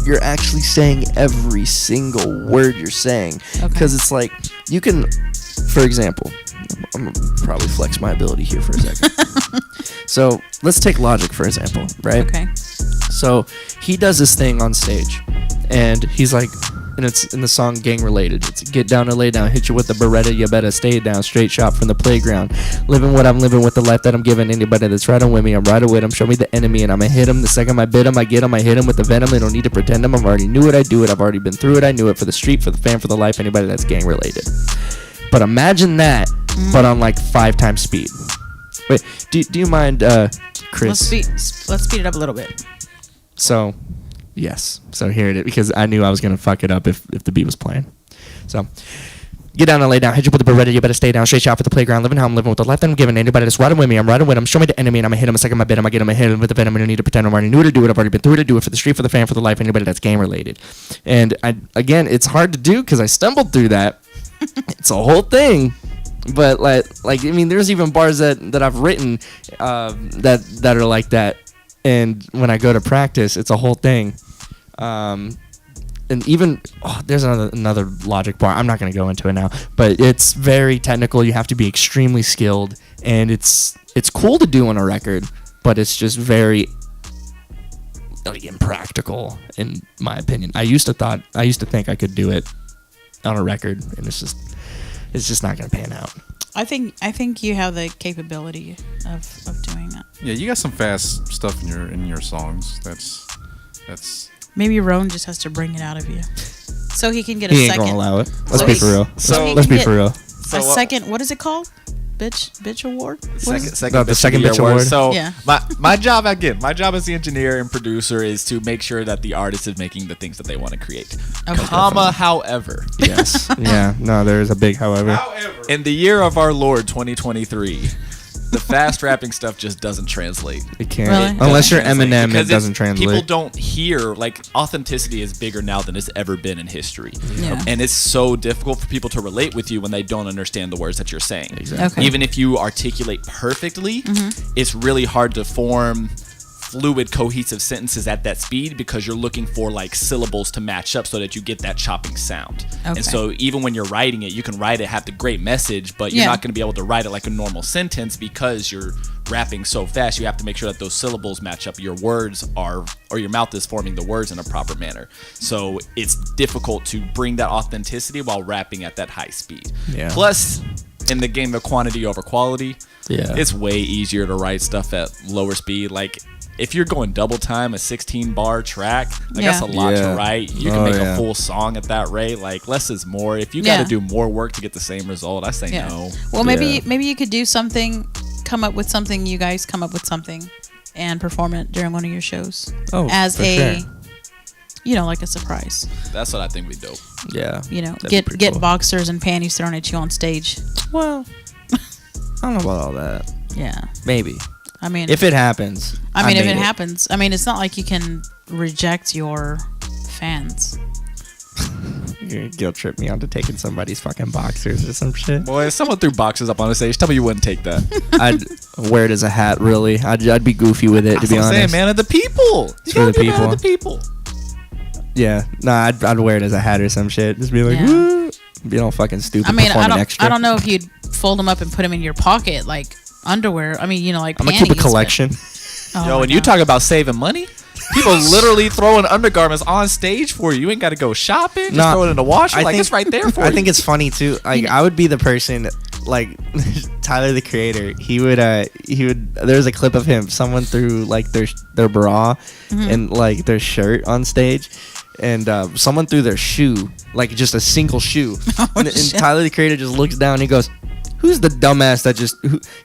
[SPEAKER 3] you're actually saying every single word you're saying, because it's like you can, for example, I'm gonna probably flex my ability here for a second. So let's take Logic for example, right?
[SPEAKER 4] Okay.
[SPEAKER 3] So he does this thing on stage, and he's like, and it's in the song Gang Related. It's get down or lay down, hit you with the Beretta, you better stay down, straight shot from the playground. Living what I'm living with the life that I'm giving. Anybody that's riding with me, I'm riding with him. Show me the enemy, and I'ma hit him. The second I bid him, I get him, I hit him with the venom. They don't need to pretend him. I've already knew it, I do it. I've already been through it, I knew it. For the street, for the fan, for the life, anybody that's gang related. But imagine that, but on like 5 times speed. Wait, do you mind, Chris?
[SPEAKER 4] Let's speed it up a little bit.
[SPEAKER 3] So, yes. So here it is, because I knew I was going to fuck it up if the beat was playing. So, get down and lay down. Hit you with the Beretta, you better stay down. Straight shot for the playground. Living how I'm living with the life that I'm giving. Anybody that's riding with me, I'm riding with him. Show me the enemy, and I'ma hit him. A second I bid him, I get him, I hit him with the venom. I don't need to pretend I'm already knew to do it. I've already been through it. I do it for the street, for the fan, for the life. Anybody that's game related. And again, it's hard to do because I stumbled through that. It's a whole thing. But like I mean, there's even bars that I've written that are like that. And when I go to practice, it's a whole thing. And even there's another Logic bar. I'm not going to go into it now, but it's very technical. You have to be extremely skilled, and it's cool to do on a record, but it's just very impractical in my opinion. I used to think I could do it on a record, and it's just not going to pan out.
[SPEAKER 4] I think you have the capability of doing that.
[SPEAKER 2] Yeah, you got some fast stuff in your songs. That's
[SPEAKER 4] Maybe Roan just has to bring it out of you, so he can get a
[SPEAKER 3] He ain't
[SPEAKER 4] second.
[SPEAKER 3] gonna allow it. Let's
[SPEAKER 4] So
[SPEAKER 3] be
[SPEAKER 4] he-
[SPEAKER 3] for real.
[SPEAKER 4] so he
[SPEAKER 3] Let's
[SPEAKER 4] can
[SPEAKER 3] be for real.
[SPEAKER 4] A second. What is it called? Bitch award. What is it?
[SPEAKER 3] The second bitch award.
[SPEAKER 7] So
[SPEAKER 4] Yeah.
[SPEAKER 7] my job as the engineer and producer is to make sure that the artist is making the things that they want to create.
[SPEAKER 4] Okay.
[SPEAKER 7] However,
[SPEAKER 3] Yes. Yeah. No, there is a big however.
[SPEAKER 7] in the year of our Lord 2023, the fast rapping stuff just doesn't translate.
[SPEAKER 3] It can't.
[SPEAKER 4] Really?
[SPEAKER 3] Unless you're
[SPEAKER 7] Translate.
[SPEAKER 3] Eminem,
[SPEAKER 7] Because
[SPEAKER 3] it doesn't translate.
[SPEAKER 7] People don't hear, like, authenticity is bigger now than it's ever been in history.
[SPEAKER 4] Yeah.
[SPEAKER 7] And it's so difficult for people to relate with you when they don't understand the words that you're saying.
[SPEAKER 3] Exactly.
[SPEAKER 4] Okay.
[SPEAKER 7] Even if you articulate perfectly, it's really hard to form fluid, cohesive sentences at that speed because you're looking for like syllables to match up so that you get that chopping sound.
[SPEAKER 4] Okay.
[SPEAKER 7] And so even when you're writing it, you can write it, have the great message, but you're
[SPEAKER 4] Yeah.
[SPEAKER 7] not going to be able to write it like a normal sentence because you're rapping so fast. You have to make sure that those syllables match up. Your words are, or your mouth is forming the words in a proper manner. So it's difficult to bring that authenticity while rapping at that high speed.
[SPEAKER 3] Yeah.
[SPEAKER 7] Plus, in the game of quantity over quality,
[SPEAKER 3] Yeah.
[SPEAKER 7] it's way easier to write stuff at lower speed. Like, if you're going double time, a 16 bar track, like that's a lot to write. You can make a full song at that rate. Like less is more. If you got to do more work to get the same result, I say no.
[SPEAKER 4] Well, maybe you could do something, come up with something, you guys come up with something and perform it during one of your shows.
[SPEAKER 3] Oh,
[SPEAKER 4] as a
[SPEAKER 3] sure.
[SPEAKER 4] You know, like a surprise.
[SPEAKER 7] That's what I think would be dope.
[SPEAKER 3] Yeah.
[SPEAKER 4] You know,
[SPEAKER 3] That'd be
[SPEAKER 4] get
[SPEAKER 3] cool.
[SPEAKER 4] boxers and panties thrown at you on stage.
[SPEAKER 3] Well, I don't know about all that.
[SPEAKER 4] Yeah.
[SPEAKER 3] Maybe.
[SPEAKER 4] I mean,
[SPEAKER 3] if it happens.
[SPEAKER 4] If it happens, I mean, it's not like you can reject your fans.
[SPEAKER 3] You're gonna guilt trip me onto taking somebody's fucking boxers or some shit.
[SPEAKER 7] Boy, if someone threw boxers up on the stage, tell me you wouldn't take that.
[SPEAKER 3] I'd wear it as a hat, really. I'd be goofy with it, to be honest.
[SPEAKER 7] I'm saying, man, of the people.
[SPEAKER 3] It's for the people.
[SPEAKER 7] Man of the people.
[SPEAKER 3] Yeah. Nah, I'd wear it as a hat or some shit. Just be like, woo. Be all fucking stupid.
[SPEAKER 4] I mean,
[SPEAKER 3] extra.
[SPEAKER 4] I don't know if you'd fold them up and put them in your pocket like underwear. I mean, you know, like
[SPEAKER 3] I'm gonna
[SPEAKER 4] panties,
[SPEAKER 3] keep a collection.
[SPEAKER 7] Yo, when you talk about saving money, people literally throwing undergarments on stage for you. You ain't got to go shopping. Just throw it in the washer. It's right there for you.
[SPEAKER 3] I think it's funny too. Like I would be the person, like Tyler the Creator. He would. There's a clip of him. Someone threw like their bra and like their shirt on stage, and someone threw their shoe, like just a single shoe. And Tyler the Creator just looks down. And he goes, "Who's the dumbass that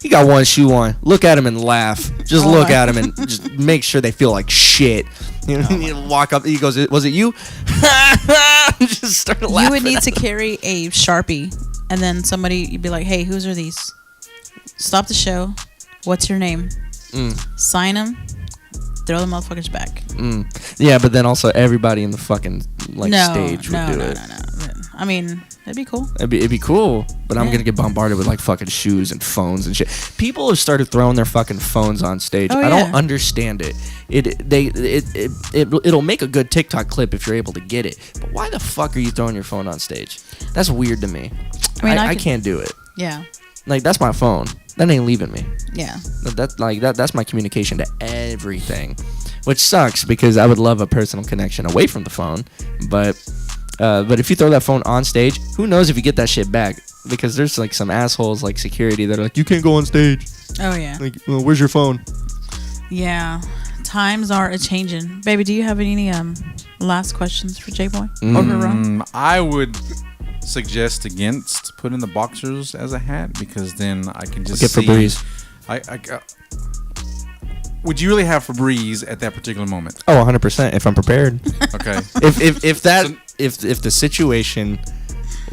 [SPEAKER 3] he got one shoe on? Look at him and laugh. Just look at him and just make sure they feel like shit." You know, you walk up. He goes, "Was it you?" Just start laughing.
[SPEAKER 4] You would need to carry a Sharpie, and then you'd be like, "Hey, whose are these? Stop the show. What's your name? Sign them. Throw the motherfuckers back."
[SPEAKER 3] Yeah, but then also everybody in the fucking stage would do it.
[SPEAKER 4] No. I mean, it'd be cool.
[SPEAKER 3] It'd be cool, but I'm gonna get bombarded with like fucking shoes and phones and shit. People have started throwing their fucking phones on stage. I don't understand it. It'll make a good TikTok clip if you're able to get it. But why the fuck are you throwing your phone on stage? That's weird to me. I mean, I can't do it.
[SPEAKER 4] Yeah.
[SPEAKER 3] Like that's my phone. That ain't leaving me.
[SPEAKER 4] Yeah.
[SPEAKER 3] That's my communication to everything, which sucks because I would love a personal connection away from the phone, but if you throw that phone on stage, who knows if you get that shit back? Because there's like some assholes like security that are like, you can't go on stage.
[SPEAKER 4] Oh yeah.
[SPEAKER 3] Like, well, where's your phone?
[SPEAKER 4] Yeah. Times are a changing. Baby, do you have any last questions for JaeBoy? Or Ron?
[SPEAKER 2] I would suggest against putting the boxers as a hat because then I can just
[SPEAKER 3] get Febreze.
[SPEAKER 2] Would you really have Febreze at that particular moment?
[SPEAKER 3] Oh, 100% if I'm prepared.
[SPEAKER 2] Okay.
[SPEAKER 3] If the situation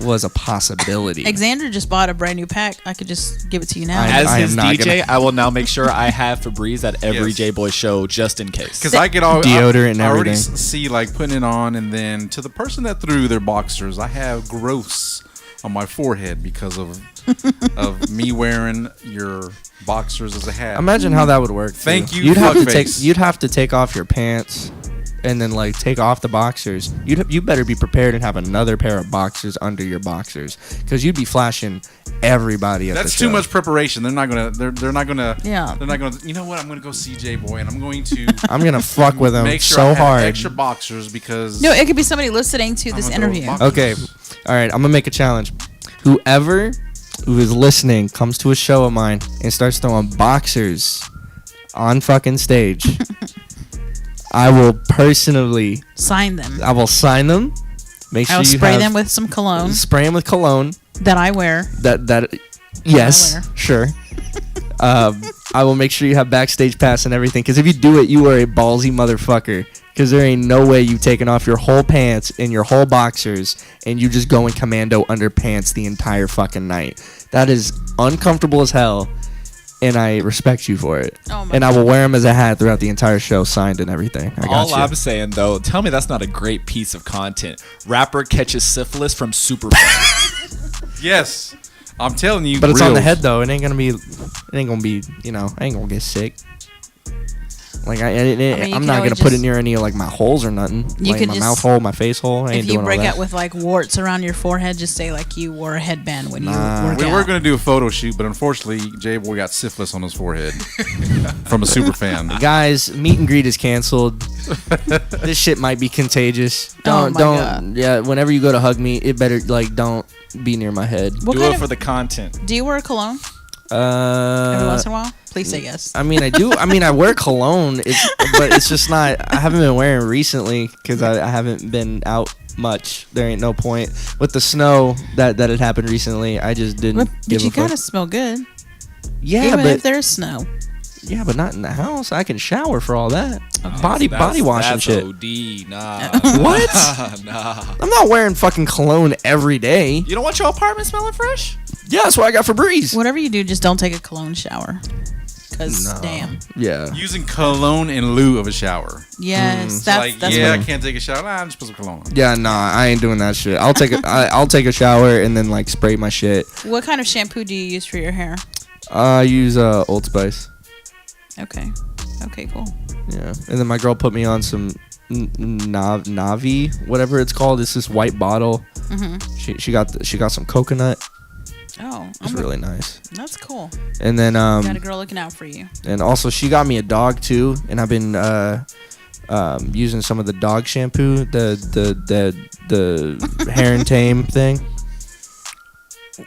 [SPEAKER 3] was a possibility.
[SPEAKER 4] Xander just bought a brand new pack. I could just give it to you now.
[SPEAKER 7] As
[SPEAKER 3] I
[SPEAKER 7] his
[SPEAKER 3] am not
[SPEAKER 7] DJ, I will now make sure I have Febreze at every
[SPEAKER 2] Yes.
[SPEAKER 7] JaeBoy show just in case.
[SPEAKER 2] Because I get all
[SPEAKER 3] Deodorant and
[SPEAKER 2] I already
[SPEAKER 3] everything.
[SPEAKER 2] see like putting it on, and then to the person that threw their boxers, I have gross on my forehead because of me wearing your boxers as a hat.
[SPEAKER 3] Imagine how that would work.
[SPEAKER 2] Thank
[SPEAKER 3] too.
[SPEAKER 2] you,
[SPEAKER 3] You'd have to take off your pants and then like take off the boxers. You better be prepared and have another pair of boxers under your boxers because you'd be flashing everybody at
[SPEAKER 2] That's
[SPEAKER 3] the show.
[SPEAKER 2] too much preparation. They're not gonna. They're not gonna.
[SPEAKER 4] Yeah.
[SPEAKER 2] They're not gonna. You know what? I'm gonna go see JaeBoy, and I'm going to.
[SPEAKER 3] I'm gonna fuck with them
[SPEAKER 2] make sure
[SPEAKER 3] so
[SPEAKER 2] I have
[SPEAKER 3] hard.
[SPEAKER 2] extra boxers because.
[SPEAKER 4] No, it could be somebody listening to
[SPEAKER 2] I'm
[SPEAKER 4] this
[SPEAKER 2] gonna throw
[SPEAKER 4] interview.
[SPEAKER 2] boxers.
[SPEAKER 3] Okay, all right. I'm gonna make a challenge. Whoever who is listening comes to a show of mine and starts throwing boxers on fucking stage, I will personally.
[SPEAKER 4] Sign them.
[SPEAKER 3] I will sign them. Make sure
[SPEAKER 4] I'll
[SPEAKER 3] you
[SPEAKER 4] spray
[SPEAKER 3] have,
[SPEAKER 4] them with some cologne
[SPEAKER 3] spray them with cologne.
[SPEAKER 4] that I wear.
[SPEAKER 3] Yes,
[SPEAKER 4] wear.
[SPEAKER 3] sure. I will make sure you have backstage pass and everything. Because if you do it, you are a ballsy motherfucker. Because there ain't no way you taking off your whole pants and your whole boxers and you just going commando underpants the entire fucking night. That is uncomfortable as hell. And I respect you for it.
[SPEAKER 4] Oh my
[SPEAKER 3] and I will wear them as a hat throughout the entire show, signed and everything. I got
[SPEAKER 7] All
[SPEAKER 3] you.
[SPEAKER 7] I'm saying though, tell me that's not a great piece of content. Rapper catches syphilis from Superfan.
[SPEAKER 2] Yes, I'm telling you.
[SPEAKER 3] But it's on the
[SPEAKER 2] real.
[SPEAKER 3] head though. It ain't gonna be. You know, I ain't gonna get sick. Like
[SPEAKER 4] you
[SPEAKER 3] I'm
[SPEAKER 4] can
[SPEAKER 3] not
[SPEAKER 4] always
[SPEAKER 3] gonna put it
[SPEAKER 4] just-
[SPEAKER 3] near any of like my holes or nothing.
[SPEAKER 4] You
[SPEAKER 3] like
[SPEAKER 4] could
[SPEAKER 3] my
[SPEAKER 4] just-
[SPEAKER 3] mouth hole, my face hole. I ain't
[SPEAKER 4] If you
[SPEAKER 3] doing
[SPEAKER 4] break
[SPEAKER 3] all that.
[SPEAKER 4] out with like warts around your forehead, just say like you wore a headband when you work
[SPEAKER 2] We
[SPEAKER 4] out.
[SPEAKER 2] were going to do a photo shoot, but unfortunately, JaeBoy got syphilis on his forehead from a super fan.
[SPEAKER 3] Guys, meet and greet is canceled. This shit might be contagious.
[SPEAKER 4] Oh my
[SPEAKER 3] Don't.
[SPEAKER 4] God.
[SPEAKER 3] Yeah, whenever you go to hug me, it better like don't be near my head.
[SPEAKER 4] What
[SPEAKER 7] Do
[SPEAKER 4] kind
[SPEAKER 7] it
[SPEAKER 4] of-
[SPEAKER 7] for the content.
[SPEAKER 4] Do you wear a cologne? Every once in a while? Please say yes.
[SPEAKER 3] I mean, I do. I mean, I wear cologne, but it's just not. I haven't been wearing recently because I haven't been out much. There ain't no point with the snow that had happened recently. I just didn't.
[SPEAKER 4] But you gotta smell good.
[SPEAKER 3] Yeah,
[SPEAKER 4] even
[SPEAKER 3] but
[SPEAKER 4] if there's snow.
[SPEAKER 3] Yeah, but not in the house. I can shower for all that.
[SPEAKER 7] Oh,
[SPEAKER 3] body wash and shit.
[SPEAKER 7] OD, nah.
[SPEAKER 3] What?
[SPEAKER 7] Nah.
[SPEAKER 3] I'm not wearing fucking cologne every day.
[SPEAKER 7] You don't want your apartment smelling fresh?
[SPEAKER 3] Yeah, that's what I got Febreze.
[SPEAKER 4] Whatever you do, just don't take a cologne shower. Cause damn.
[SPEAKER 3] Yeah.
[SPEAKER 2] Using cologne in lieu of a shower.
[SPEAKER 4] Yes,
[SPEAKER 2] That's
[SPEAKER 4] that's
[SPEAKER 2] I
[SPEAKER 4] what,
[SPEAKER 2] can't take a shower. Nah, just put some cologne on.
[SPEAKER 3] Yeah, nah, I ain't doing that shit. I'll take I'll take a shower and then like spray my shit.
[SPEAKER 4] What kind of shampoo do you use for your hair?
[SPEAKER 3] I use Old Spice.
[SPEAKER 4] Okay, cool.
[SPEAKER 3] Yeah, and then my girl put me on some Navi, whatever it's called. It's this white bottle.
[SPEAKER 4] Mm-hmm.
[SPEAKER 3] She got some coconut.
[SPEAKER 4] Oh,
[SPEAKER 3] It's really nice.
[SPEAKER 4] That's cool.
[SPEAKER 3] And then
[SPEAKER 4] Got a girl looking out for you.
[SPEAKER 3] And also she got me a dog too, and I've been using some of the dog shampoo, the hair and tame thing.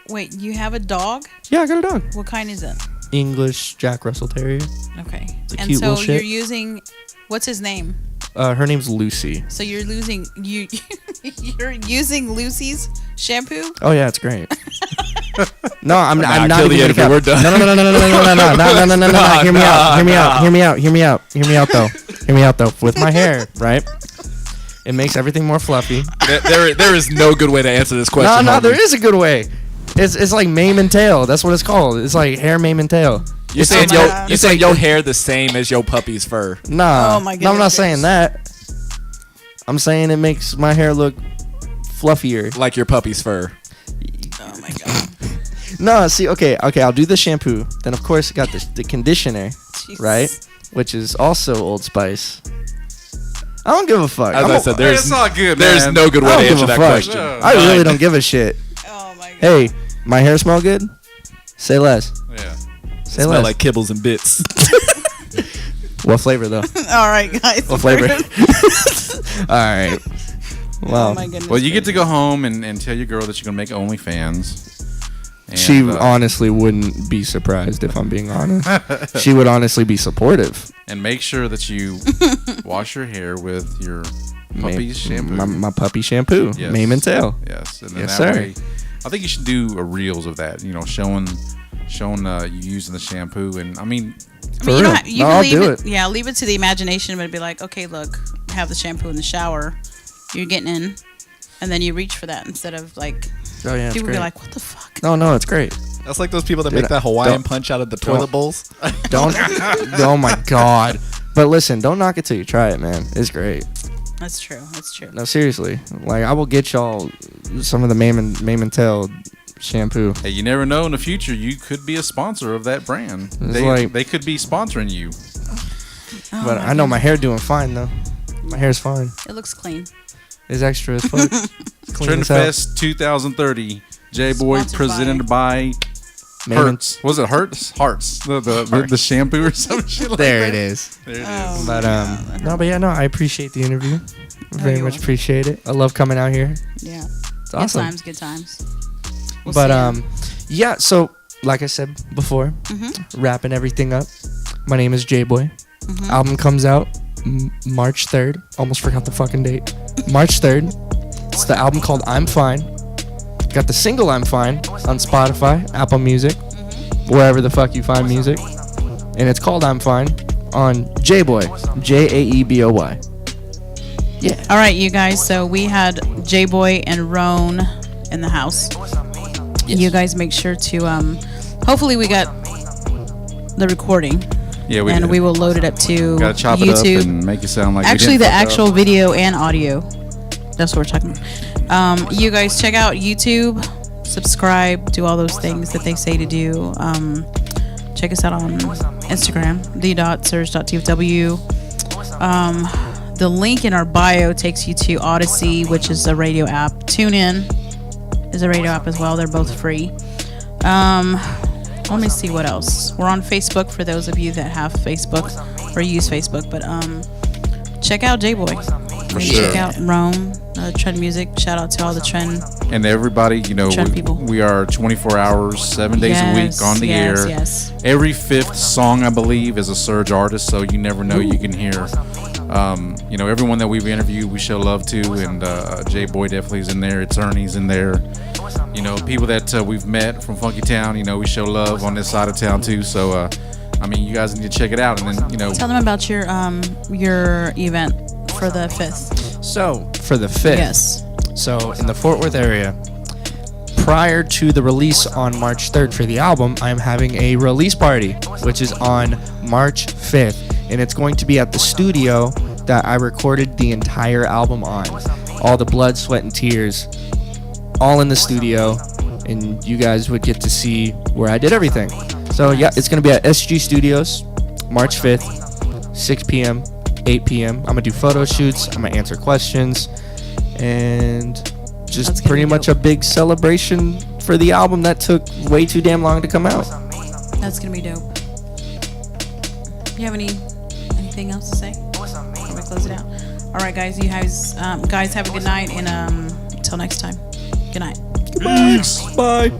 [SPEAKER 4] Wait, you have a dog?
[SPEAKER 3] Yeah, I got a dog.
[SPEAKER 4] What kind is it?
[SPEAKER 3] English Jack Russell Terrier.
[SPEAKER 4] Okay.
[SPEAKER 3] It's a
[SPEAKER 4] And
[SPEAKER 3] cute
[SPEAKER 4] so
[SPEAKER 3] little
[SPEAKER 4] you're
[SPEAKER 3] shit.
[SPEAKER 4] using, what's his name?
[SPEAKER 3] Her name's Lucy.
[SPEAKER 4] So you're you're using Lucy's shampoo?
[SPEAKER 3] Oh yeah, it's great. No, I'm not
[SPEAKER 7] kill the
[SPEAKER 3] even
[SPEAKER 7] interview.
[SPEAKER 3] gonna
[SPEAKER 7] We're done.
[SPEAKER 3] No. Hear me out though. Hear me out though. With my hair, right? It makes everything more fluffy.
[SPEAKER 7] There is no good way to answer this question.
[SPEAKER 3] No,
[SPEAKER 7] Harvey.
[SPEAKER 3] there is a good way. It's like mane and tail. That's what it's called. It's like hair, mane, and tail.
[SPEAKER 7] You're saying
[SPEAKER 4] God.
[SPEAKER 7] you're saying your hair the same as your puppy's fur.
[SPEAKER 3] Nah.
[SPEAKER 4] Oh my
[SPEAKER 3] No, I'm not
[SPEAKER 4] goodness.
[SPEAKER 3] saying that. I'm saying it makes my hair look fluffier.
[SPEAKER 7] Like your puppy's fur.
[SPEAKER 4] Oh my god.
[SPEAKER 3] No, see, okay, I'll do the shampoo. Then of course I got the conditioner,
[SPEAKER 4] Jeez.
[SPEAKER 3] right? Which is also Old Spice. I don't give a fuck.
[SPEAKER 7] As I said, there's
[SPEAKER 2] It's all good,
[SPEAKER 7] there's
[SPEAKER 2] man.
[SPEAKER 7] no good way
[SPEAKER 3] I
[SPEAKER 7] to
[SPEAKER 3] don't
[SPEAKER 7] answer
[SPEAKER 3] give a
[SPEAKER 7] that
[SPEAKER 3] fuck.
[SPEAKER 7] question.
[SPEAKER 3] I really don't give a shit.
[SPEAKER 4] Oh my god.
[SPEAKER 3] Hey, my hair smell good? Say less.
[SPEAKER 2] Yeah.
[SPEAKER 3] Say
[SPEAKER 7] Smell
[SPEAKER 3] less.
[SPEAKER 7] like kibbles and bits.
[SPEAKER 3] What flavor though?
[SPEAKER 4] All right, guys.
[SPEAKER 3] What flavor? All right. Wow.
[SPEAKER 4] Oh my goodness.
[SPEAKER 2] Well, you get to go home and tell your girl that you're gonna make OnlyFans. And,
[SPEAKER 3] She honestly wouldn't be surprised if I'm being honest. She would honestly be supportive.
[SPEAKER 2] and make sure that you wash your hair with your puppy's shampoo.
[SPEAKER 3] My puppy shampoo.
[SPEAKER 2] Yes.
[SPEAKER 3] Mane and tail.
[SPEAKER 2] Yes, and then
[SPEAKER 3] Yes,
[SPEAKER 2] that
[SPEAKER 3] sir.
[SPEAKER 2] way, I think you should do a reels of that. You know, showing you using the shampoo, and I mean,
[SPEAKER 4] I mean,
[SPEAKER 3] real.
[SPEAKER 4] you
[SPEAKER 3] No,
[SPEAKER 4] can
[SPEAKER 3] I'll
[SPEAKER 4] leave
[SPEAKER 3] do
[SPEAKER 4] it.
[SPEAKER 3] it.
[SPEAKER 4] Yeah, leave it to the imagination, but be like, okay, look, have the shampoo in the shower. You're getting in, and then you reach for that instead of like.
[SPEAKER 3] Oh yeah, it's
[SPEAKER 4] People
[SPEAKER 3] great.
[SPEAKER 4] be like, what the fuck?
[SPEAKER 3] No, it's great.
[SPEAKER 7] That's like those people that
[SPEAKER 3] Dude,
[SPEAKER 7] make that Hawaiian
[SPEAKER 3] don't-
[SPEAKER 7] punch out of the toilet bowls.
[SPEAKER 3] Don't. Oh my god. But listen, don't knock it till you try it, man. It's great.
[SPEAKER 4] That's true. That's true.
[SPEAKER 3] No, seriously. Like I will get y'all some of the Mane and Tail shampoo.
[SPEAKER 2] hey, you never know in the future. You could be a sponsor of that brand.
[SPEAKER 3] like-
[SPEAKER 2] They could be sponsoring you.
[SPEAKER 4] Oh,
[SPEAKER 3] But I know my hair doing fine though. My hair's fine.
[SPEAKER 4] It looks clean.
[SPEAKER 3] It's extra as fuck. Clean
[SPEAKER 2] Trend
[SPEAKER 3] as hell.
[SPEAKER 2] Fest 2030. JaeBoy
[SPEAKER 4] Sponsored
[SPEAKER 2] presented by
[SPEAKER 3] Mane and-
[SPEAKER 2] Hertz. Was it Hertz? Hearts. The shampoo or some shit like
[SPEAKER 3] There
[SPEAKER 2] that.
[SPEAKER 3] it is.
[SPEAKER 2] There it is.
[SPEAKER 4] Oh,
[SPEAKER 3] But
[SPEAKER 4] yeah.
[SPEAKER 3] I appreciate the interview. Very
[SPEAKER 4] you're
[SPEAKER 3] much
[SPEAKER 4] welcome.
[SPEAKER 3] appreciate it. I love coming out here.
[SPEAKER 4] Yeah.
[SPEAKER 3] It's awesome.
[SPEAKER 4] Good times. Good times. We'll
[SPEAKER 3] But
[SPEAKER 4] see ya.
[SPEAKER 3] yeah, so like I said before, wrapping everything up. My name is JaeBoy. Album comes out March 3rd. Almost forgot the fucking date. March 3rd. It's the album called I'm Fine. Got the single I'm Fine on Spotify, Apple Music, wherever the fuck you find music. And it's called I'm Fine on JaeBoy, JaeBoy. Yeah.
[SPEAKER 4] All right, you guys. So we had JaeBoy and Roan in the house. You guys make sure to. Hopefully, we got the recording,
[SPEAKER 2] Yeah, we
[SPEAKER 4] and
[SPEAKER 2] did.
[SPEAKER 4] we will load it up to
[SPEAKER 2] Gotta chop
[SPEAKER 4] YouTube.
[SPEAKER 2] it up and make it sound like we
[SPEAKER 4] Actually,
[SPEAKER 2] didn't
[SPEAKER 4] the
[SPEAKER 2] fuck up.
[SPEAKER 4] actual video and audio. That's what we're talking about. You guys check out YouTube, subscribe, do all those things that they say to do. Check us out on Instagram, the.surge.dfw. The link in our bio takes you to Odyssey, which is a radio app. TuneIn is a radio app as well. They're both free. Let me see what else. We're on Facebook for those of you that have Facebook or use Facebook. But check out JaeBoy.
[SPEAKER 2] For
[SPEAKER 4] Check
[SPEAKER 2] sure.
[SPEAKER 4] out Rome, Trend Music. Shout out to all the Trend.
[SPEAKER 2] And everybody, you know,
[SPEAKER 4] Trend people.
[SPEAKER 2] we are 24 hours, 7 days a week on the air.
[SPEAKER 4] Yes.
[SPEAKER 2] Every fifth song, I believe, is a surge artist, so you never know. You can hear, you know, everyone that we've interviewed, we show love to, and JaeBoy definitely is in there. Attorney's in there. You know, people that we've met from Funky Town, you know, we show love on this side of town too. So, I mean, you guys need to check it out, and then, you know,
[SPEAKER 4] Tell them about your event for the 5th.
[SPEAKER 3] So for the 5th,
[SPEAKER 4] Yes.
[SPEAKER 3] so in the Fort Worth area, prior to the release on March 3rd for the album, I'm having a release party, which is on March 5th, and it's going to be at the studio that I recorded the entire album on. All the blood, sweat, and tears, all in the studio, and you guys would get to see where I did everything. So yeah, it's going to be at SG Studios, March 5th, 6 p.m., 8 p.m. I'm going to do photo shoots, I'm going to answer questions, and just
[SPEAKER 4] That's gonna
[SPEAKER 3] pretty
[SPEAKER 4] be
[SPEAKER 3] much
[SPEAKER 4] dope.
[SPEAKER 3] a big celebration for the album that took way too damn long to come out.
[SPEAKER 4] That's gonna be dope. You have anything else to say before we close it out? All right, guys. You guys have a good night, and until next time. Good night.
[SPEAKER 3] Bye.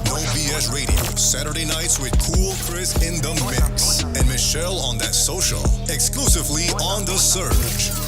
[SPEAKER 1] No BS Radio, Saturday nights with Cool Chris in the mix and Michelle on that social, exclusively on The Surge.